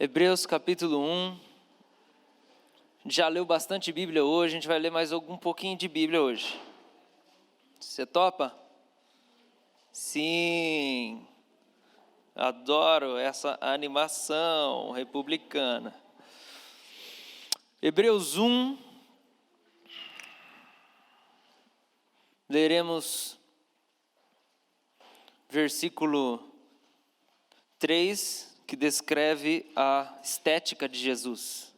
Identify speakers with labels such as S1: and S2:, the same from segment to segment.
S1: Hebreus capítulo 1, já leu bastante Bíblia hoje, a gente vai ler mais um pouquinho de Bíblia hoje. Você topa? Sim, adoro essa animação republicana. Hebreus 1, leremos versículo 3, que descreve a estética de Jesus.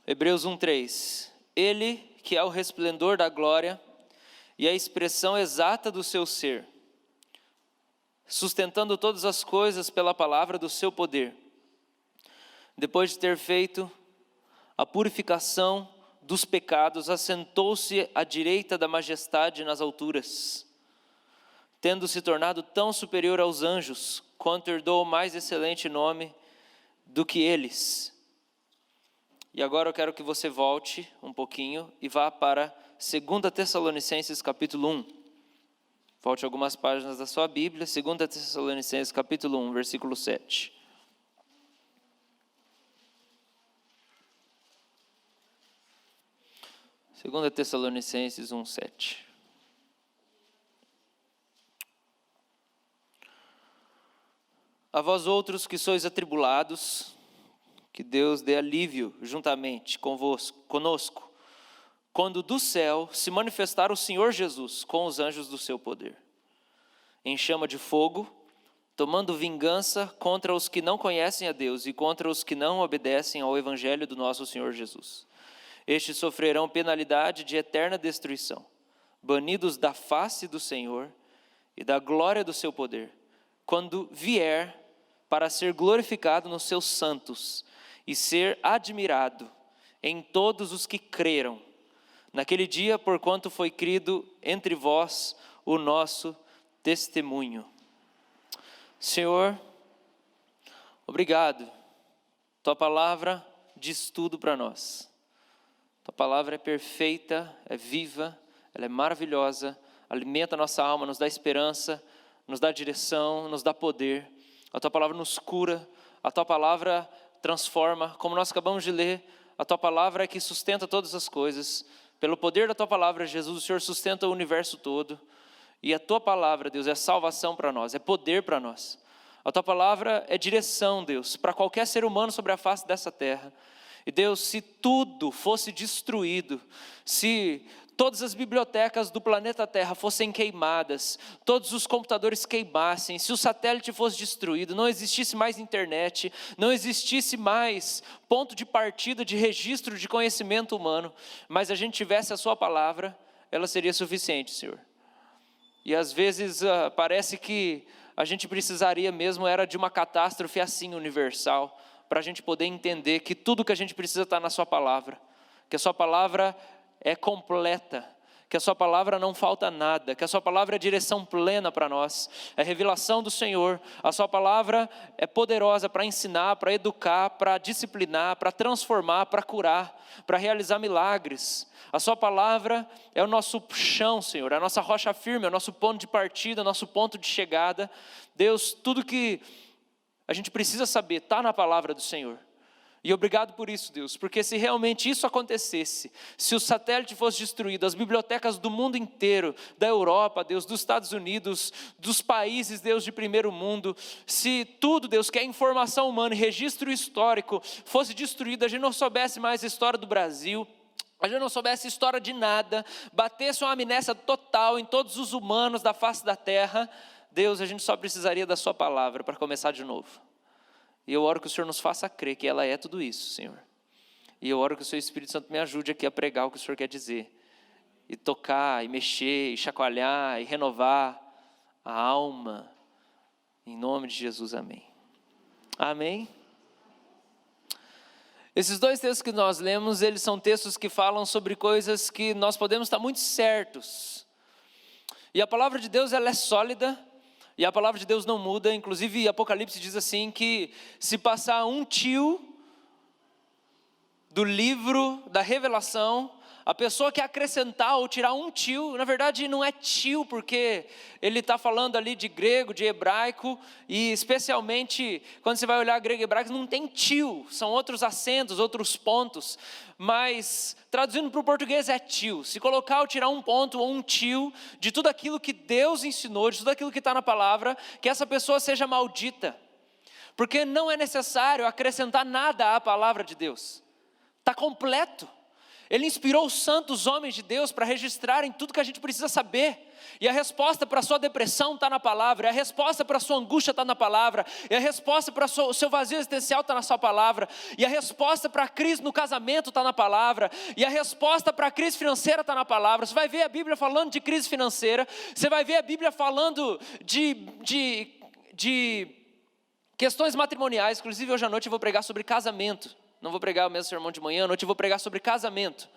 S1: Hebreus 1:3. Ele, que é o resplendor da glória e a expressão exata do seu ser, sustentando todas as coisas pela palavra do seu poder, depois de ter feito a purificação dos pecados, assentou-se à direita da majestade nas alturas, tendo se tornado tão superior aos anjos, quanto herdou o mais excelente nome do que eles. E agora eu quero que você volte um pouquinho e vá para 2 Tessalonicenses capítulo 1. Volte algumas páginas da sua Bíblia, 2 Tessalonicenses capítulo 1, versículo 7. Segunda Tessalonicenses 1, 7. A vós outros que sois atribulados, que Deus dê alívio juntamente conosco, quando do céu se manifestar o Senhor Jesus com os anjos do seu poder, em chama de fogo, tomando vingança contra os que não conhecem a Deus e contra os que não obedecem ao evangelho do nosso Senhor Jesus. Estes sofrerão penalidade de eterna destruição, banidos da face do Senhor e da glória do seu poder, quando vier para ser glorificado nos seus santos e ser admirado em todos os que creram, naquele dia, porquanto foi crido entre vós o nosso testemunho. Senhor, obrigado. Tua palavra diz tudo para nós. Tua palavra é perfeita, é viva, ela é maravilhosa, alimenta a nossa alma, nos dá esperança, nos dá direção, nos dá poder. A tua palavra nos cura, a tua palavra transforma, como nós acabamos de ler, a tua palavra é que sustenta todas as coisas. Pelo poder da tua palavra, Jesus, o Senhor sustenta o universo todo. E a tua palavra, Deus, é salvação para nós, é poder para nós. A tua palavra é direção, Deus, para qualquer ser humano sobre a face dessa terra. E Deus, se tudo fosse destruído, se todas as bibliotecas do planeta Terra fossem queimadas, todos os computadores queimassem, se o satélite fosse destruído, não existisse mais internet, não existisse mais ponto de partida de registro de conhecimento humano, mas a gente tivesse a sua palavra, ela seria suficiente, Senhor. E às vezes parece que a gente precisaria mesmo era de uma catástrofe assim universal, para a gente poder entender que tudo que a gente precisa está na sua palavra, que a sua palavra é completa, que a sua palavra não falta nada, que a sua palavra é direção plena para nós, é revelação do Senhor. A sua palavra é poderosa para ensinar, para educar, para disciplinar, para transformar, para curar, para realizar milagres. A sua palavra é o nosso chão, Senhor, é a nossa rocha firme, é o nosso ponto de partida, é o nosso ponto de chegada. Deus, tudo que a gente precisa saber está na palavra do Senhor. E obrigado por isso, Deus, porque se realmente isso acontecesse, se o satélite fosse destruído, as bibliotecas do mundo inteiro, da Europa, Deus, dos Estados Unidos, dos países, Deus, de primeiro mundo, se tudo, Deus, que é informação humana e registro histórico fosse destruído, a gente não soubesse mais a história do Brasil, a gente não soubesse a história de nada, batesse uma amnésia total em todos os humanos da face da terra, Deus, a gente só precisaria da sua palavra para começar de novo. E eu oro que o Senhor nos faça crer que ela é tudo isso, Senhor. E eu oro que o seu Espírito Santo me ajude aqui a pregar o que o Senhor quer dizer. E tocar, e mexer, e chacoalhar, e renovar a alma. Em nome de Jesus, amém. Amém. Esses dois textos que nós lemos, eles são textos que falam sobre coisas que nós podemos estar muito certos. E a palavra de Deus, ela é sólida. E a palavra de Deus não muda, inclusive Apocalipse diz assim que se passar um tio do livro da revelação, A pessoa quer acrescentar ou tirar um tio, na verdade não é tio, porque ele está falando ali de grego, de hebraico, e especialmente quando você vai olhar grego e hebraico, não tem tio, são outros acentos, outros pontos, mas traduzindo para o português é tio. Se colocar ou tirar um ponto ou um tio de tudo aquilo que Deus ensinou, de tudo aquilo que está na palavra, que essa pessoa seja maldita, porque não é necessário acrescentar nada à palavra de Deus, está completo. Ele inspirou os santos homens de Deus para registrarem tudo que a gente precisa saber. E a resposta para a sua depressão está na palavra. E a resposta para a sua angústia está na palavra. E a resposta para o seu vazio existencial está na sua palavra. E a resposta para a crise no casamento está na palavra. E a resposta para a crise financeira está na palavra. Você vai ver a Bíblia falando de crise financeira. Você vai ver a Bíblia falando de questões matrimoniais. Inclusive hoje à noite eu vou pregar sobre casamento. Não vou pregar o mesmo sermão de manhã, à noite eu vou pregar sobre casamento.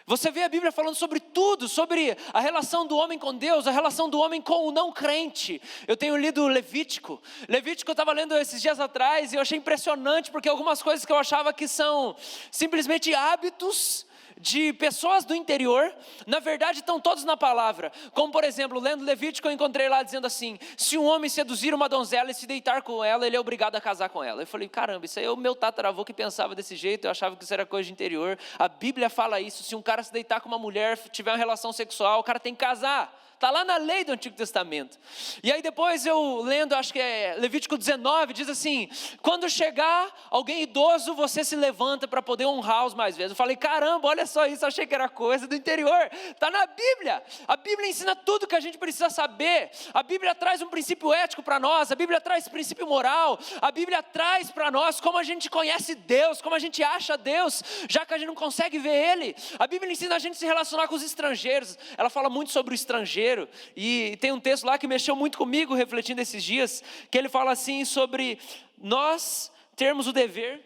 S1: Você vê a Bíblia falando sobre tudo, sobre a relação do homem com Deus, a relação do homem com o não crente. Eu tenho lido Levítico eu estava lendo esses dias atrás e eu achei impressionante, porque algumas coisas que eu achava que são simplesmente hábitos de pessoas do interior, na verdade estão todos na palavra. Como por exemplo, lendo Levítico eu encontrei lá dizendo assim: se um homem seduzir uma donzela e se deitar com ela, ele é obrigado a casar com ela. Eu falei, caramba, isso aí é o meu tataravô que pensava desse jeito, eu achava que isso era coisa de interior. A Bíblia fala isso, se um cara se deitar com uma mulher, tiver uma relação sexual, o cara tem que casar. Está lá na lei do Antigo Testamento. E aí depois eu lendo, acho que é Levítico 19, diz assim: quando chegar alguém idoso, você se levanta para poder honrar os mais velhos. Eu falei, caramba, olha só isso, achei que era coisa do interior. Está na Bíblia. A Bíblia ensina tudo que a gente precisa saber. A Bíblia traz um princípio ético para nós. A Bíblia traz princípio moral. A Bíblia traz para nós como a gente conhece Deus, como a gente acha Deus, já que a gente não consegue ver Ele. A Bíblia ensina a gente a se relacionar com os estrangeiros. Ela fala muito sobre o estrangeiro. E tem um texto lá que mexeu muito comigo, refletindo esses dias, que ele fala assim sobre nós termos o dever,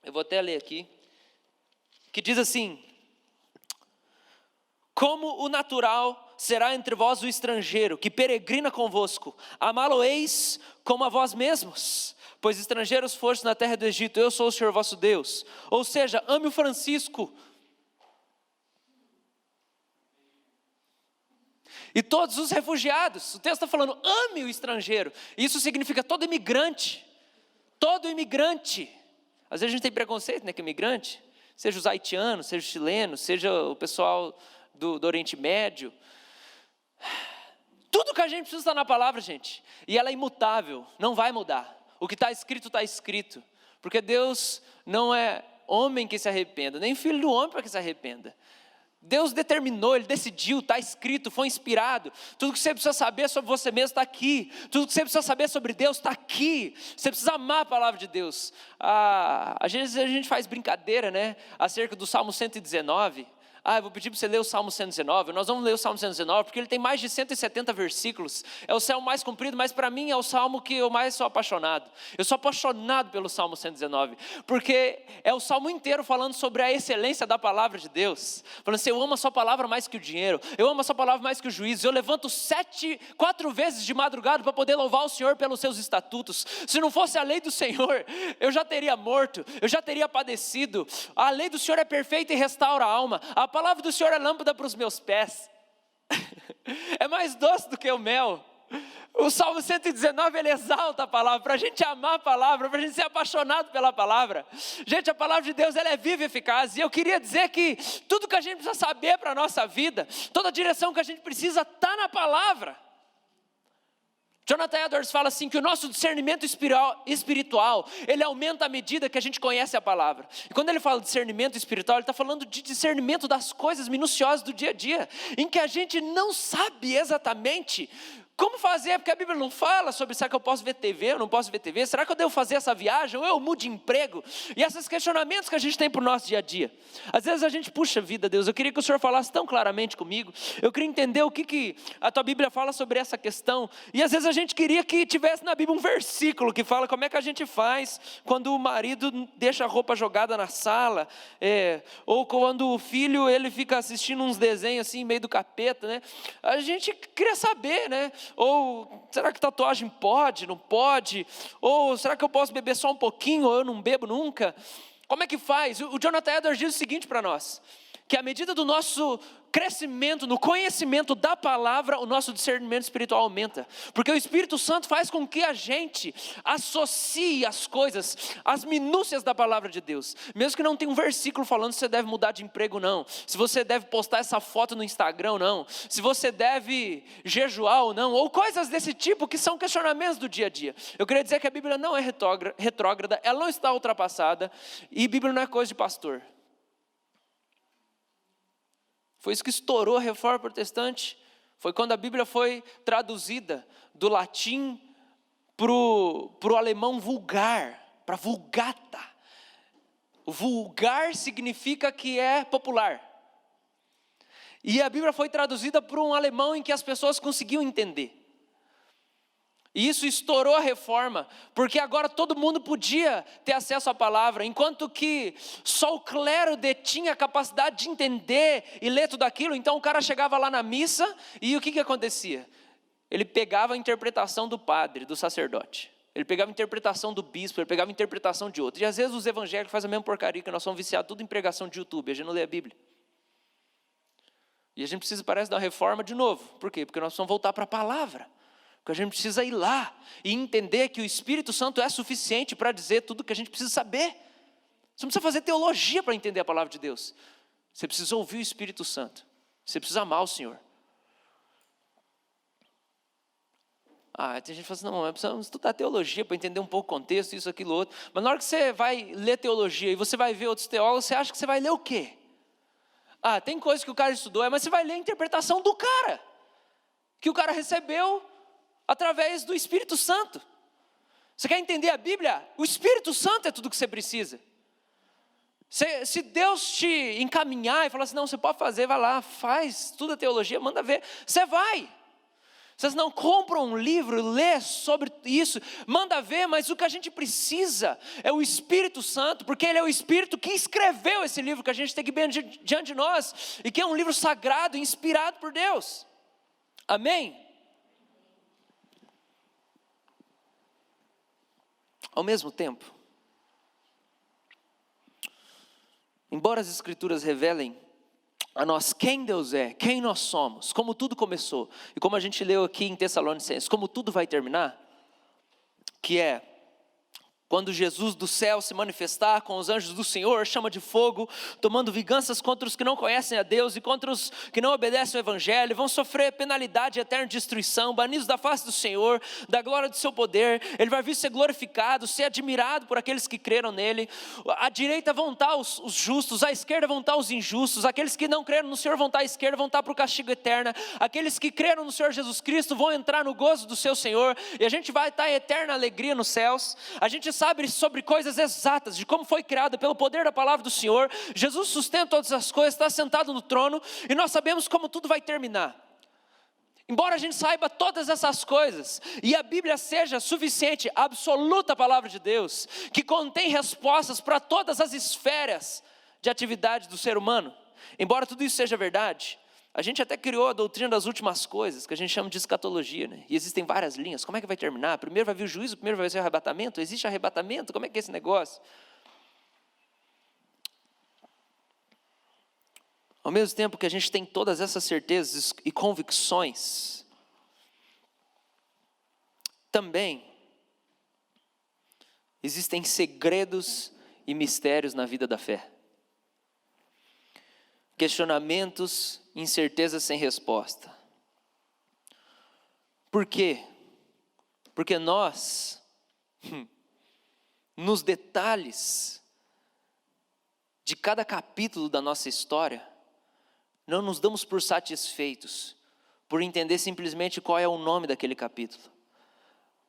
S1: eu vou até ler aqui, que diz assim: como o natural será entre vós o estrangeiro, que peregrina convosco, amá-lo-eis como a vós mesmos, pois estrangeiros fostes na terra do Egito, eu sou o Senhor vosso Deus. Ou seja, ame o Francisco, e todos os refugiados. O texto está falando, ame o estrangeiro. Isso significa todo imigrante. Todo imigrante. Às vezes a gente tem preconceito, né, com imigrante. Seja os haitianos, seja os chilenos, seja o pessoal do Oriente Médio. Tudo que a gente precisa estar na palavra, gente. E ela é imutável, não vai mudar. O que está escrito, está escrito. Porque Deus não é homem que se arrependa, nem filho do homem para que se arrependa. Deus determinou, Ele decidiu, está escrito, foi inspirado. Tudo que você precisa saber sobre você mesmo está aqui. Tudo que você precisa saber sobre Deus está aqui. Você precisa amar a palavra de Deus. Às vezes a gente faz brincadeira, né? Acerca do Salmo 119. Eu vou pedir para você ler o Salmo 119. Nós vamos ler o Salmo 119, porque ele tem mais de 170 versículos. É o salmo mais comprido, mas para mim é o salmo que eu mais sou apaixonado. Eu sou apaixonado pelo Salmo 119, porque é o salmo inteiro falando sobre a excelência da palavra de Deus. Falando assim, eu amo a sua palavra mais que o dinheiro, eu amo a sua palavra mais que o juízo. Eu levanto 4 vezes de madrugada para poder louvar o Senhor pelos seus estatutos. Se não fosse a lei do Senhor, eu já teria morto, eu já teria padecido. A lei do Senhor é perfeita e restaura a alma. A palavra do Senhor é lâmpada para os meus pés. É mais doce do que o mel. O Salmo 119, ele exalta a palavra, para a gente amar a palavra, para a gente ser apaixonado pela palavra. Gente, a palavra de Deus, ela é viva e eficaz. E eu queria dizer que tudo que a gente precisa saber para a nossa vida, toda a direção que a gente precisa, está na palavra. Jonathan Edwards fala assim, que o nosso discernimento espiritual, ele aumenta à medida que a gente conhece a palavra. E quando ele fala de discernimento espiritual, ele está falando de discernimento das coisas minuciosas do dia a dia, em que a gente não sabe exatamente como fazer, porque a Bíblia não fala sobre, será que eu posso ver TV, eu não posso ver TV, será que eu devo fazer essa viagem, ou eu mudo de emprego, e esses questionamentos que a gente tem para o nosso dia a dia. Às vezes a gente, puxa vida, Deus, eu queria que o Senhor falasse tão claramente comigo, eu queria entender o que a tua Bíblia fala sobre essa questão, e às vezes a gente queria que tivesse na Bíblia um versículo que fala como é que a gente faz quando o marido deixa a roupa jogada na sala, ou quando o filho, ele fica assistindo uns desenhos assim, meio do capeta, né? A gente queria saber, né? Ou será que tatuagem pode, não pode? Ou será que eu posso beber só um pouquinho, ou eu não bebo nunca? Como é que faz? O Jonathan Edwards diz o seguinte para nós, que à medida do nosso crescimento no conhecimento da palavra, o nosso discernimento espiritual aumenta. Porque o Espírito Santo faz com que a gente associe as coisas, as minúcias da palavra de Deus. Mesmo que não tenha um versículo falando se você deve mudar de emprego, não. Se você deve postar essa foto no Instagram, não. Se você deve jejuar ou não. Ou coisas desse tipo que são questionamentos do dia a dia. Eu queria dizer que a Bíblia não é retrógrada, ela não está ultrapassada. E a Bíblia não é coisa de pastor. Foi isso que estourou a Reforma Protestante. Foi quando a Bíblia foi traduzida do latim para o alemão vulgar, para vulgata. O vulgar significa que é popular. E a Bíblia foi traduzida para um alemão em que as pessoas conseguiam entender. E isso estourou a reforma, porque agora todo mundo podia ter acesso à palavra, enquanto que só o clero detinha a capacidade de entender e ler tudo aquilo. Então o cara chegava lá na missa e o que acontecia? Ele pegava a interpretação do padre, do sacerdote. Ele pegava a interpretação do bispo, ele pegava a interpretação de outro. E às vezes os evangélicos fazem a mesma porcaria, que nós somos viciados tudo em pregação de YouTube, a gente não lê a Bíblia. E a gente precisa, parece, dar uma reforma de novo. Por quê? Porque nós precisamos voltar para a palavra. Porque a gente precisa ir lá e entender que o Espírito Santo é suficiente para dizer tudo o que a gente precisa saber. Você não precisa fazer teologia para entender a palavra de Deus. Você precisa ouvir o Espírito Santo. Você precisa amar o Senhor. Tem gente que fala assim, não, precisamos estudar teologia para entender um pouco o contexto, isso, aquilo, outro. Mas na hora que você vai ler teologia e você vai ver outros teólogos, você acha que você vai ler o quê? Tem coisas que o cara estudou, mas você vai ler a interpretação do cara. Que o cara recebeu através do Espírito Santo. Você quer entender a Bíblia? O Espírito Santo é tudo que você precisa. Se Deus te encaminhar e falar assim, não, você pode fazer, vai lá, faz, estuda teologia, manda ver, você vai. Vocês não compram um livro, lê sobre isso, manda ver, mas o que a gente precisa é o Espírito Santo, porque Ele é o Espírito que escreveu esse livro que a gente tem que ver diante de nós, e que é um livro sagrado, inspirado por Deus. Amém? Ao mesmo tempo, embora as Escrituras revelem a nós quem Deus é, quem nós somos, como tudo começou, e como a gente leu aqui em Tessalonicenses, como tudo vai terminar, que é quando Jesus do céu se manifestar com os anjos do Senhor, chama de fogo, tomando vinganças contra os que não conhecem a Deus e contra os que não obedecem ao Evangelho, vão sofrer penalidade e eterna destruição, banidos da face do Senhor, da glória do seu poder. Ele vai vir ser glorificado, ser admirado por aqueles que creram nele. À direita vão estar os justos, à esquerda vão estar os injustos. Aqueles que não creram no Senhor vão estar à esquerda, vão estar para o castigo eterno. Aqueles que creram no Senhor Jesus Cristo vão entrar no gozo do seu Senhor, e a gente vai estar em eterna alegria nos céus. A gente sabe sobre coisas exatas, de como foi criado pelo poder da palavra do Senhor. Jesus sustenta todas as coisas, está sentado no trono, e nós sabemos como tudo vai terminar. Embora a gente saiba todas essas coisas, e a Bíblia seja suficiente, absoluta palavra de Deus, que contém respostas para todas as esferas de atividade do ser humano, embora tudo isso seja verdade, a gente até criou a doutrina das últimas coisas, que a gente chama de escatologia, né? E existem várias linhas. Como é que vai terminar? Primeiro vai vir o juízo, primeiro vai ser o arrebatamento? Existe arrebatamento? Como é que é esse negócio? Ao mesmo tempo que a gente tem todas essas certezas e convicções, também existem segredos e mistérios na vida da fé. Questionamentos, incertezas sem resposta. Por quê? Porque nós, nos detalhes de cada capítulo da nossa história, não nos damos por satisfeitos, por entender simplesmente qual é o nome daquele capítulo.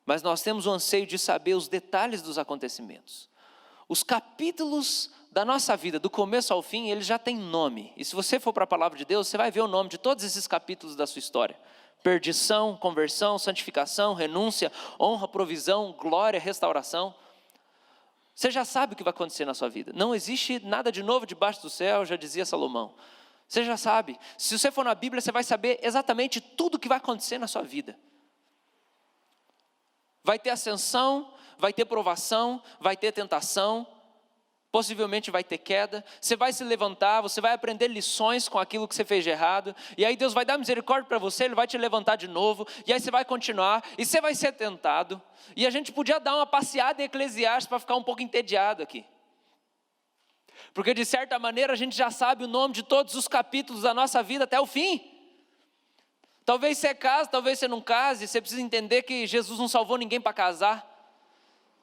S1: Mas nós temos o anseio de saber os detalhes dos acontecimentos. Os capítulos da nossa vida, do começo ao fim, eles já têm nome. E se você for para a palavra de Deus, você vai ver o nome de todos esses capítulos da sua história. Perdição, conversão, santificação, renúncia, honra, provisão, glória, restauração. Você já sabe o que vai acontecer na sua vida. Não existe nada de novo debaixo do céu, já dizia Salomão. Você já sabe. Se você for na Bíblia, você vai saber exatamente tudo o que vai acontecer na sua vida. Vai ter ascensão, vai ter provação, vai ter tentação, possivelmente vai ter queda, você vai se levantar, você vai aprender lições com aquilo que você fez de errado, e aí Deus vai dar misericórdia para você, Ele vai te levantar de novo, e aí você vai continuar, e você vai ser tentado. E a gente podia dar uma passeada em Eclesiastes para ficar um pouco entediado aqui, porque de certa maneira a gente já sabe o nome de todos os capítulos da nossa vida até o fim. Talvez você case, talvez você não case, você precisa entender que Jesus não salvou ninguém para casar,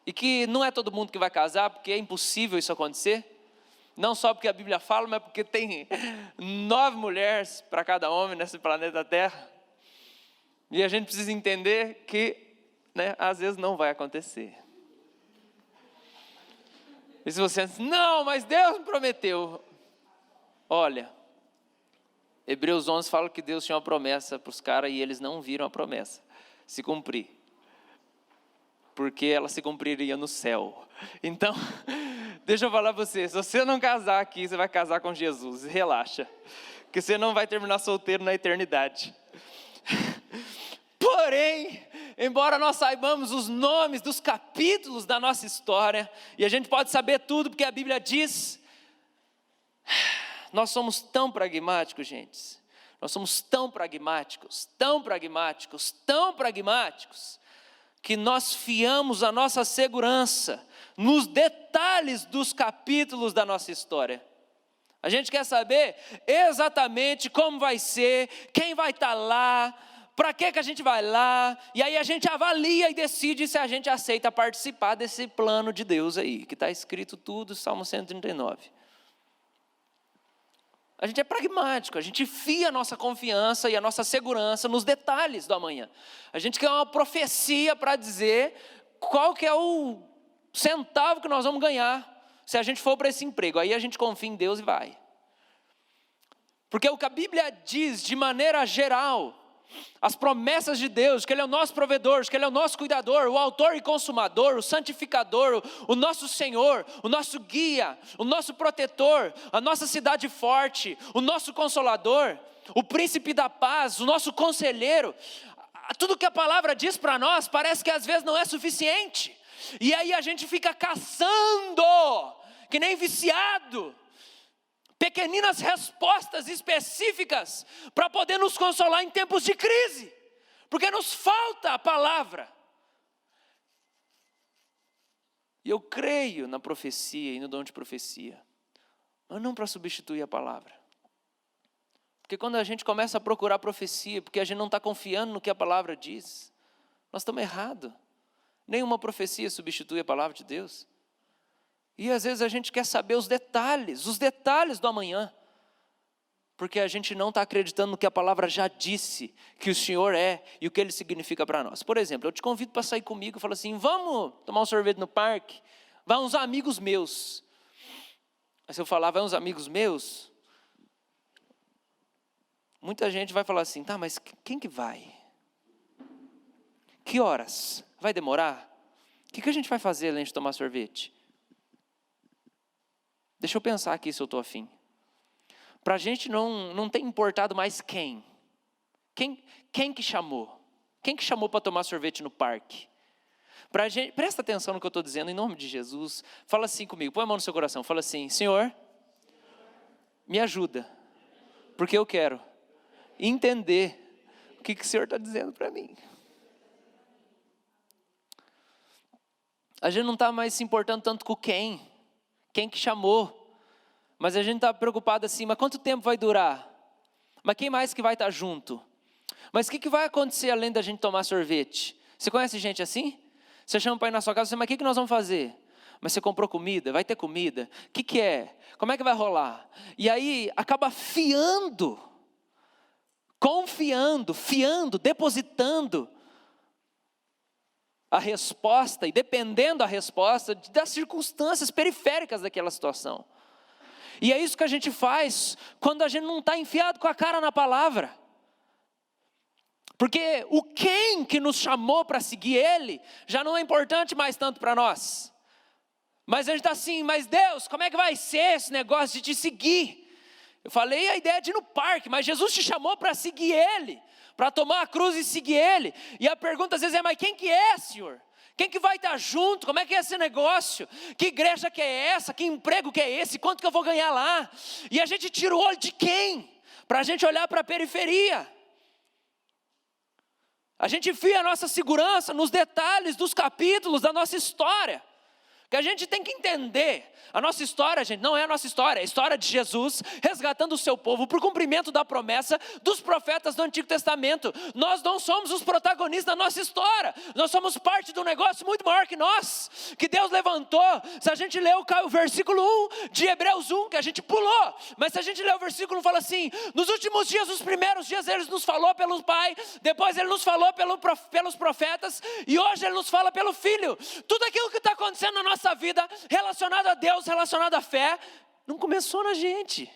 S1: e que não é todo mundo que vai casar, porque é impossível isso acontecer. Não só porque a Bíblia fala, mas porque tem 9 mulheres para cada homem nesse planeta Terra. E a gente precisa entender que, às vezes não vai acontecer. E se você diz, não, mas Deus me prometeu. Olha, Hebreus 11 fala que Deus tinha uma promessa para os caras e eles não viram a promessa se cumprir, porque ela se cumpriria no céu. Então, deixa eu falar para você, se você não casar aqui, você vai casar com Jesus, relaxa, que você não vai terminar solteiro na eternidade. Porém, embora nós saibamos os nomes dos capítulos da nossa história, e a gente pode saber tudo, porque a Bíblia diz, nós somos tão pragmáticos, gente, nós somos tão pragmáticos, que nós fiamos a nossa segurança nos detalhes dos capítulos da nossa história. A gente quer saber exatamente como vai ser, quem vai estar lá, para que a gente vai lá, e aí a gente avalia e decide se a gente aceita participar desse plano de Deus aí, que está escrito tudo, Salmo 139. A gente é pragmático, a gente fia a nossa confiança e a nossa segurança nos detalhes do amanhã. A gente quer uma profecia para dizer qual que é o centavo que nós vamos ganhar se a gente for para esse emprego. Aí a gente confia em Deus e vai. Porque o que a Bíblia diz de maneira geral, as promessas de Deus, que Ele é o nosso provedor, que Ele é o nosso cuidador, o autor e consumador, o santificador, o nosso Senhor, o nosso guia, o nosso protetor, a nossa cidade forte, o nosso consolador, o príncipe da paz, o nosso conselheiro. Tudo que a palavra diz para nós parece que às vezes não é suficiente, e aí a gente fica caçando, que nem viciado, pequeninas respostas específicas para poder nos consolar em tempos de crise, porque nos falta a palavra. E eu creio na profecia e no dom de profecia, mas não para substituir a palavra. Porque quando a gente começa a procurar profecia, porque a gente não está confiando no que a palavra diz, nós estamos errados. Nenhuma profecia substitui a palavra de Deus. E às vezes a gente quer saber os detalhes do amanhã, porque a gente não está acreditando no que a palavra já disse, que o Senhor é e o que Ele significa para nós. Por exemplo, eu te convido para sair comigo e falar assim, vamos tomar um sorvete no parque? Vai uns amigos meus. Aí se eu falar, vai uns amigos meus, muita gente vai falar assim, tá, mas quem que vai? Que horas? Vai demorar? O que a gente vai fazer além de tomar sorvete? Deixa eu pensar aqui se eu estou afim. Para a gente não tem importado mais quem que chamou? Quem que chamou para tomar sorvete no parque? Pra gente, presta atenção no que eu estou dizendo, em nome de Jesus. Fala assim comigo, põe a mão no seu coração. Fala assim, Senhor, me ajuda, porque eu quero entender o que o Senhor está dizendo para mim. A gente não está mais se importando tanto com quem que chamou, mas a gente está preocupado assim, mas quanto tempo vai durar? Mas quem mais que vai estar junto? Mas o que vai acontecer além da gente tomar sorvete? Você conhece gente assim? Você chama para ir na sua casa, mas o que nós vamos fazer? Mas você comprou comida? Vai ter comida? O que é? Como é que vai rolar? E aí acaba confiando, depositando a resposta e dependendo da resposta das circunstâncias periféricas daquela situação. E é isso que a gente faz quando a gente não está enfiado com a cara na palavra. Porque o quem que nos chamou para seguir Ele já não é importante mais tanto para nós. Mas a gente está assim, mas Deus, como é que vai ser esse negócio de te seguir? Eu falei a ideia de ir no parque, mas Jesus te chamou para seguir Ele, para tomar a cruz e seguir Ele. E a pergunta às vezes é, mas quem que é, Senhor? Quem que vai estar junto? Como é que é esse negócio? Que igreja que é essa? Que emprego que é esse? Quanto que eu vou ganhar lá? E a gente tira o olho de quem? Para a gente olhar para a periferia. A gente enfia a nossa segurança nos detalhes dos capítulos da nossa história. Que a gente tem que entender, a nossa história, gente, não é a nossa história, é a história de Jesus resgatando o seu povo por cumprimento da promessa dos profetas do Antigo Testamento. Nós não somos os protagonistas da nossa história, nós somos parte de um negócio muito maior que nós, que Deus levantou. Se a gente ler o versículo 1 de Hebreus 1, que a gente pulou, mas se a gente ler o versículo, fala assim: nos últimos dias, os primeiros dias, Ele nos falou pelo Pai, depois Ele nos falou pelos profetas, e hoje Ele nos fala pelo Filho. Tudo aquilo que está acontecendo na nossa vida, relacionado a Deus, relacionado à fé, não começou na gente.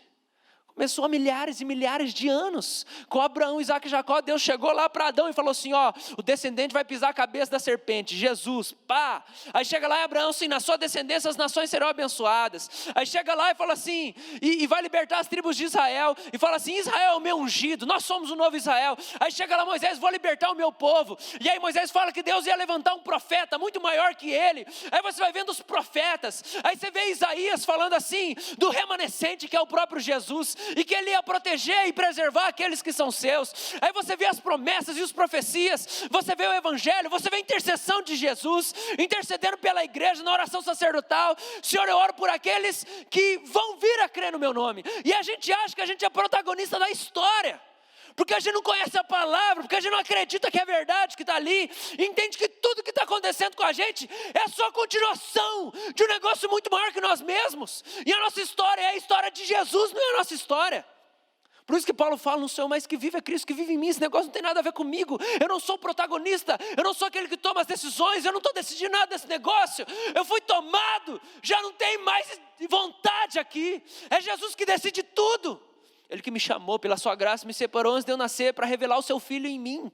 S1: Começou há milhares e milhares de anos, com Abraão, Isaac e Jacó. Deus chegou lá para Adão e falou assim: ó, o descendente vai pisar a cabeça da serpente, Jesus, pá. Aí chega lá e Abraão assim: na sua descendência as nações serão abençoadas. Aí chega lá e fala assim, e vai libertar as tribos de Israel, e fala assim: Israel é o meu ungido, nós somos o novo Israel. Aí chega lá Moisés: vou libertar o meu povo. E aí Moisés fala que Deus ia levantar um profeta muito maior que ele. Aí você vai vendo os profetas, aí você vê Isaías falando assim, do remanescente que é o próprio Jesus, e que Ele ia proteger e preservar aqueles que são seus. Aí você vê as promessas e as profecias, você vê o Evangelho, você vê a intercessão de Jesus, intercedendo pela igreja, na oração sacerdotal: Senhor, eu oro por aqueles que vão vir a crer no meu nome. E a gente acha que a gente é protagonista da história, porque a gente não conhece a palavra, porque a gente não acredita que é verdade que está ali, entende que tudo que está acontecendo com a gente é só continuação de um negócio muito maior que nós mesmos, e a nossa história é a história de Jesus, não é a nossa história. Por isso que Paulo fala: não sou eu mais que vive, é Cristo que vive em mim. Esse negócio não tem nada a ver comigo, eu não sou o protagonista, eu não sou aquele que toma as decisões, eu não estou decidindo nada desse negócio, eu fui tomado, já não tem mais vontade aqui, é Jesus que decide tudo. Ele que me chamou pela sua graça, me separou antes de eu nascer, para revelar o seu Filho em mim,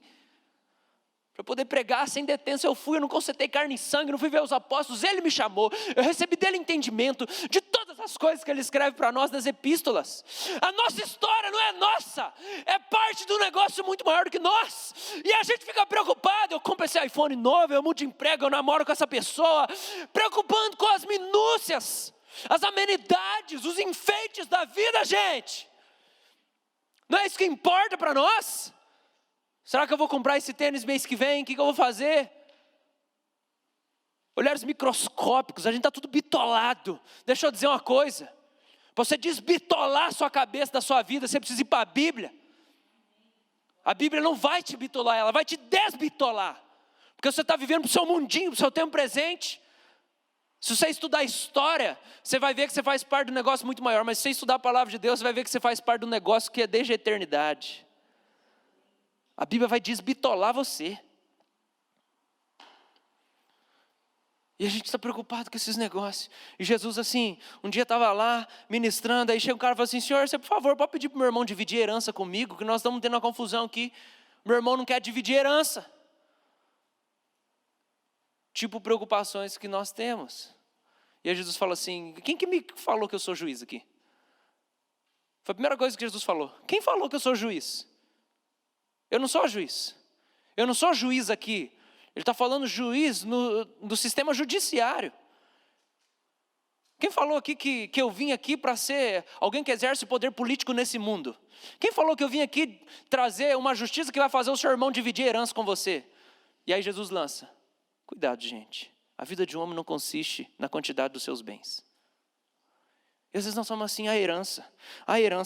S1: para poder pregar sem detenção. Eu não consertei carne e sangue, não fui ver os apóstolos, Ele me chamou, eu recebi dele entendimento de todas as coisas que Ele escreve para nós nas epístolas. A nossa história não é nossa, é parte de um negócio muito maior do que nós, e a gente fica preocupado: eu compro esse iPhone novo, eu mudo de emprego, eu namoro com essa pessoa, preocupando com as minúcias, as amenidades, os enfeites da vida, gente. Não é isso que importa para nós? Será que eu vou comprar esse tênis mês que vem? O que eu vou fazer? Olhares microscópicos, a gente está tudo bitolado. Deixa eu dizer uma coisa: para você desbitolar a sua cabeça da sua vida, você precisa ir para a Bíblia. A Bíblia não vai te bitolar, ela vai te desbitolar, porque você está vivendo para o seu mundinho, para o seu tempo presente. Se você estudar história, você vai ver que você faz parte de um negócio muito maior. Mas se você estudar a palavra de Deus, você vai ver que você faz parte de um negócio que é desde a eternidade. A Bíblia vai desbitolar você. E a gente está preocupado com esses negócios. E Jesus assim, um dia estava lá ministrando, aí chega um cara e fala assim: Senhor, você por favor pode pedir para o meu irmão dividir herança comigo, que nós estamos tendo uma confusão aqui. Meu irmão não quer dividir herança. Tipo preocupações que nós temos. E aí Jesus fala assim: quem que me falou que eu sou juiz aqui? Foi a primeira coisa que Jesus falou. Quem falou que eu sou juiz? Eu não sou juiz. Eu não sou juiz aqui. Ele está falando juiz do sistema judiciário. Quem falou aqui que eu vim aqui para ser alguém que exerce poder político nesse mundo? Quem falou que eu vim aqui trazer uma justiça que vai fazer o seu irmão dividir herança com você? E aí Jesus lança: cuidado, gente. A vida de um homem não consiste na quantidade dos seus bens. E às vezes nós somos assim: a herança,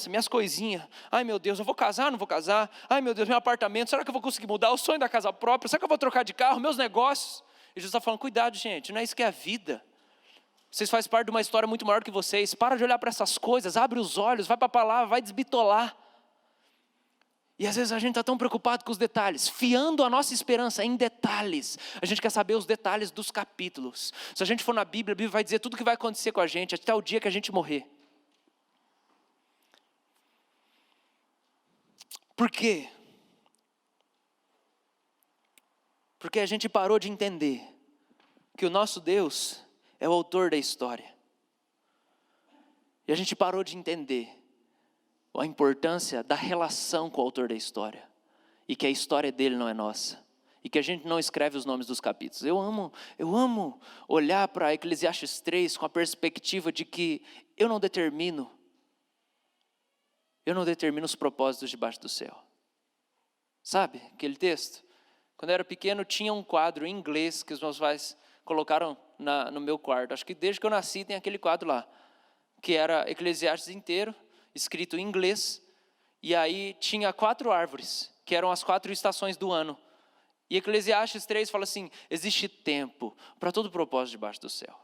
S1: minhas coisinhas. Ai meu Deus, eu vou casar, não vou casar? Ai meu Deus, meu apartamento, será que eu vou conseguir mudar? O sonho da casa própria, será que eu vou trocar de carro? Meus negócios. E Jesus está falando: cuidado, gente, não é isso que é a vida. Vocês fazem parte de uma história muito maior que vocês. Para de olhar para essas coisas, abre os olhos, vai para a palavra, vai desbitolar. E às vezes a gente está tão preocupado com os detalhes, fiando a nossa esperança em detalhes. A gente quer saber os detalhes dos capítulos. Se a gente for na Bíblia, a Bíblia vai dizer tudo o que vai acontecer com a gente, até o dia que a gente morrer. Por quê? Porque a gente parou de entender que o nosso Deus é o autor da história. E a gente parou de entender a importância da relação com o autor da história, e que a história dele não é nossa, e que a gente não escreve os nomes dos capítulos. Eu amo olhar para Eclesiastes 3 com a perspectiva de que eu não determino os propósitos debaixo do céu. Sabe aquele texto? Quando eu era pequeno tinha um quadro em inglês que os meus pais colocaram no meu quarto. Acho que desde que eu nasci tem aquele quadro lá, que era Eclesiastes inteiro, escrito em inglês, e aí tinha 4 árvores, que eram as 4 estações do ano. E Eclesiastes 3 fala assim: existe tempo para todo propósito debaixo do céu.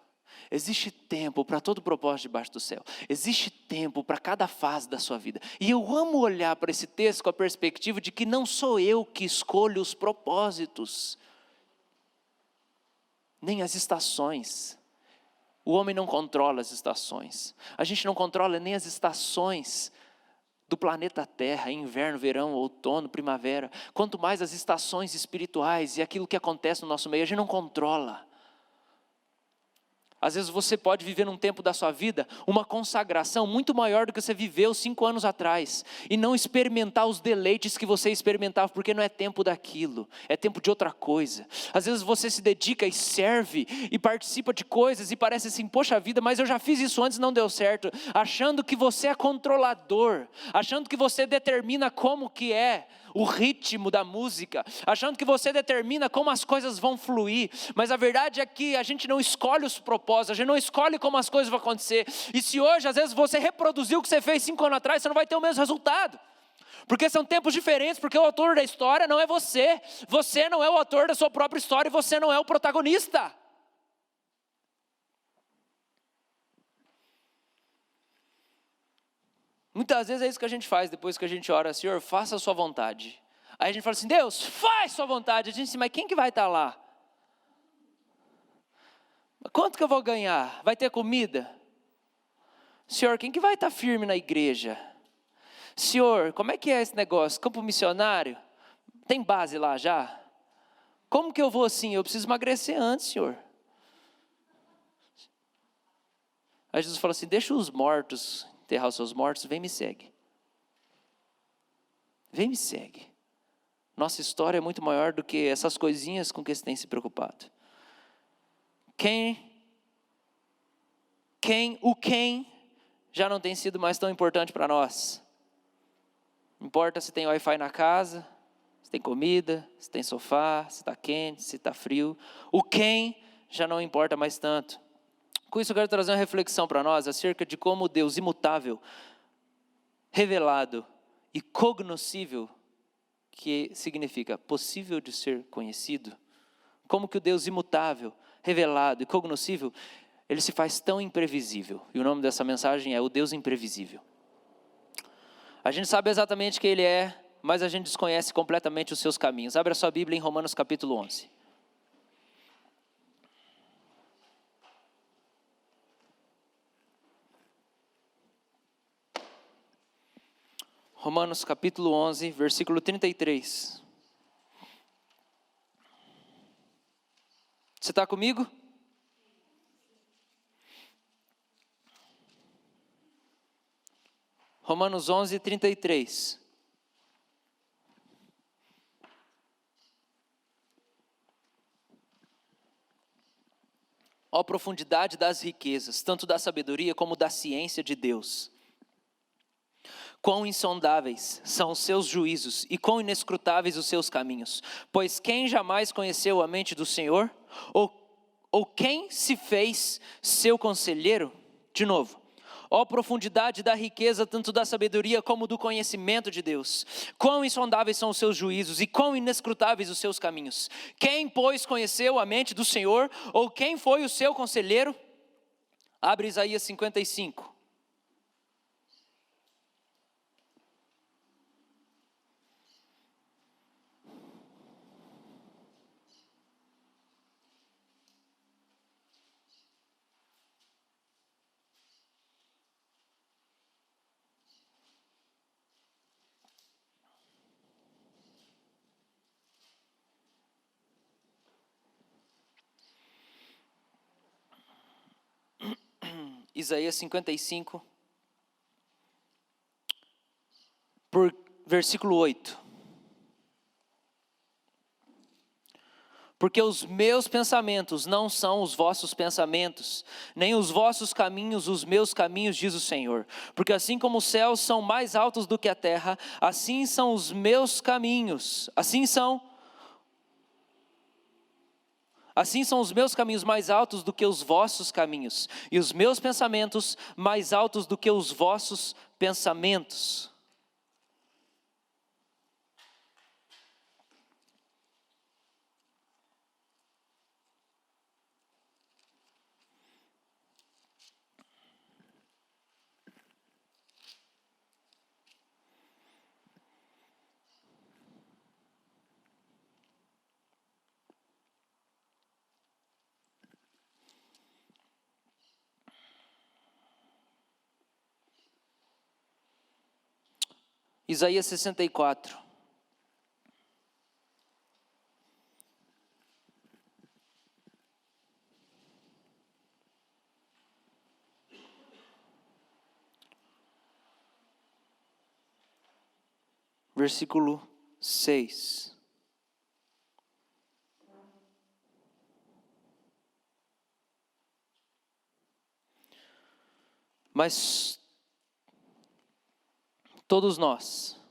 S1: Existe tempo para todo propósito debaixo do céu. Existe tempo para cada fase da sua vida. E eu amo olhar para esse texto com a perspectiva de que não sou eu que escolho os propósitos, nem as estações. O homem não controla as estações. A gente não controla nem as estações do planeta Terra, inverno, verão, outono, primavera. Quanto mais as estações espirituais e aquilo que acontece no nosso meio, a gente não controla. Às vezes você pode viver num tempo da sua vida uma consagração muito maior do que você viveu 5 anos atrás e não experimentar os deleites que você experimentava, porque não é tempo daquilo, é tempo de outra coisa. Às vezes você se dedica e serve e participa de coisas e parece assim: poxa vida, mas eu já fiz isso antes e não deu certo, achando que você é controlador, achando que você determina como que é o ritmo da música, achando que você determina como as coisas vão fluir, mas a verdade é que a gente não escolhe os propósitos, a gente não escolhe como as coisas vão acontecer. E se hoje às vezes você reproduziu o que você fez 5 anos atrás, você não vai ter o mesmo resultado, porque são tempos diferentes, porque o autor da história não é você, você não é o autor da sua própria história e você não é o protagonista. Muitas vezes é isso que a gente faz depois que a gente ora: Senhor, faça a sua vontade. Aí a gente fala assim: Deus, faz a sua vontade. A gente diz: mas quem que vai estar lá? Quanto que eu vou ganhar? Vai ter comida? Senhor, quem que vai estar firme na igreja? Senhor, como é que é esse negócio? Campo missionário? Tem base lá já? Como que eu vou assim? Eu preciso emagrecer antes, Senhor. Aí Jesus fala assim: deixa os mortos enterrar os seus mortos, vem me segue. Vem me segue. Nossa história é muito maior do que essas coisinhas com que você tem se preocupado. Quem já não tem sido mais tão importante para nós. Não importa se tem Wi-Fi na casa, se tem comida, se tem sofá, se está quente, se está frio. O quem já não importa mais tanto. Com isso eu quero trazer uma reflexão para nós acerca de como Deus imutável, revelado e cognoscível, que significa possível de ser conhecido, como que o Deus imutável, revelado e cognoscível, ele se faz tão imprevisível. E o nome dessa mensagem é o Deus imprevisível. A gente sabe exatamente quem ele é, mas a gente desconhece completamente os seus caminhos. Abre a sua Bíblia em Romanos capítulo 11. Romanos capítulo 11, versículo 33. Você está comigo? Romanos 11, 33. Ó profundidade das riquezas, tanto da sabedoria como da ciência de Deus. Quão insondáveis são os seus juízos e quão inescrutáveis os seus caminhos. Pois quem jamais conheceu a mente do Senhor? Ou quem se fez seu conselheiro? De novo. Ó profundidade da riqueza, tanto da sabedoria como do conhecimento de Deus. Quão insondáveis são os seus juízos e quão inescrutáveis os seus caminhos. Quem, pois, conheceu a mente do Senhor? Ou quem foi o seu conselheiro? Abre Isaías 55. Isaías 55, por versículo 8. Porque os meus pensamentos não são os vossos pensamentos, nem os vossos caminhos os meus caminhos, diz o Senhor. Porque assim como os céus são mais altos do que a terra, assim são os meus caminhos, assim são os meus caminhos mais altos do que os vossos caminhos, e os meus pensamentos mais altos do que os vossos pensamentos. Isaías 64. Versículo 6. Mas todos nós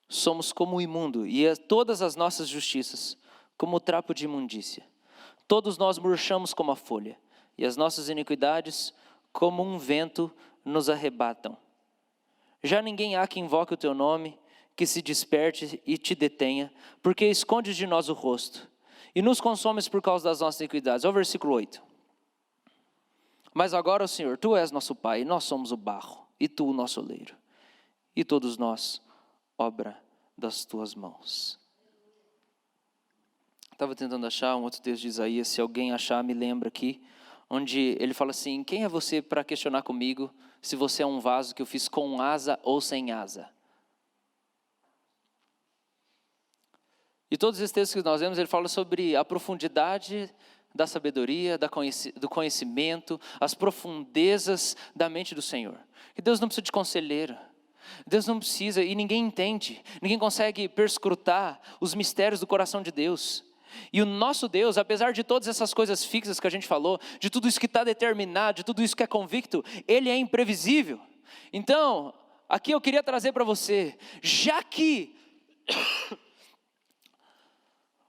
S1: somos como o imundo, e todas as nossas justiças como o trapo de imundícia. Todos nós murchamos como a folha, e as nossas iniquidades como um vento nos arrebatam. Já ninguém há que invoque o teu nome, que se desperte e te detenha, porque escondes de nós o rosto, e nos consomes por causa das nossas iniquidades. Olha o versículo 8. Mas agora, Senhor, Tu és nosso Pai, e nós somos o barro, e Tu o nosso oleiro, e todos nós, obra das Tuas mãos. Estava tentando achar um outro texto de Isaías, se alguém achar, me lembra aqui, onde ele fala assim: quem é você para questionar comigo se você é um vaso que eu fiz com asa ou sem asa? E todos esses textos que nós vemos, ele fala sobre a profundidade da sabedoria, do conhecimento, as profundezas da mente do Senhor. Que Deus não precisa de conselheiro, Deus não precisa, e ninguém entende, ninguém consegue perscrutar os mistérios do coração de Deus. E o nosso Deus, apesar de todas essas coisas fixas que a gente falou, de tudo isso que está determinado, de tudo isso que é convicto, Ele é imprevisível. Então, aqui eu queria trazer para você, já que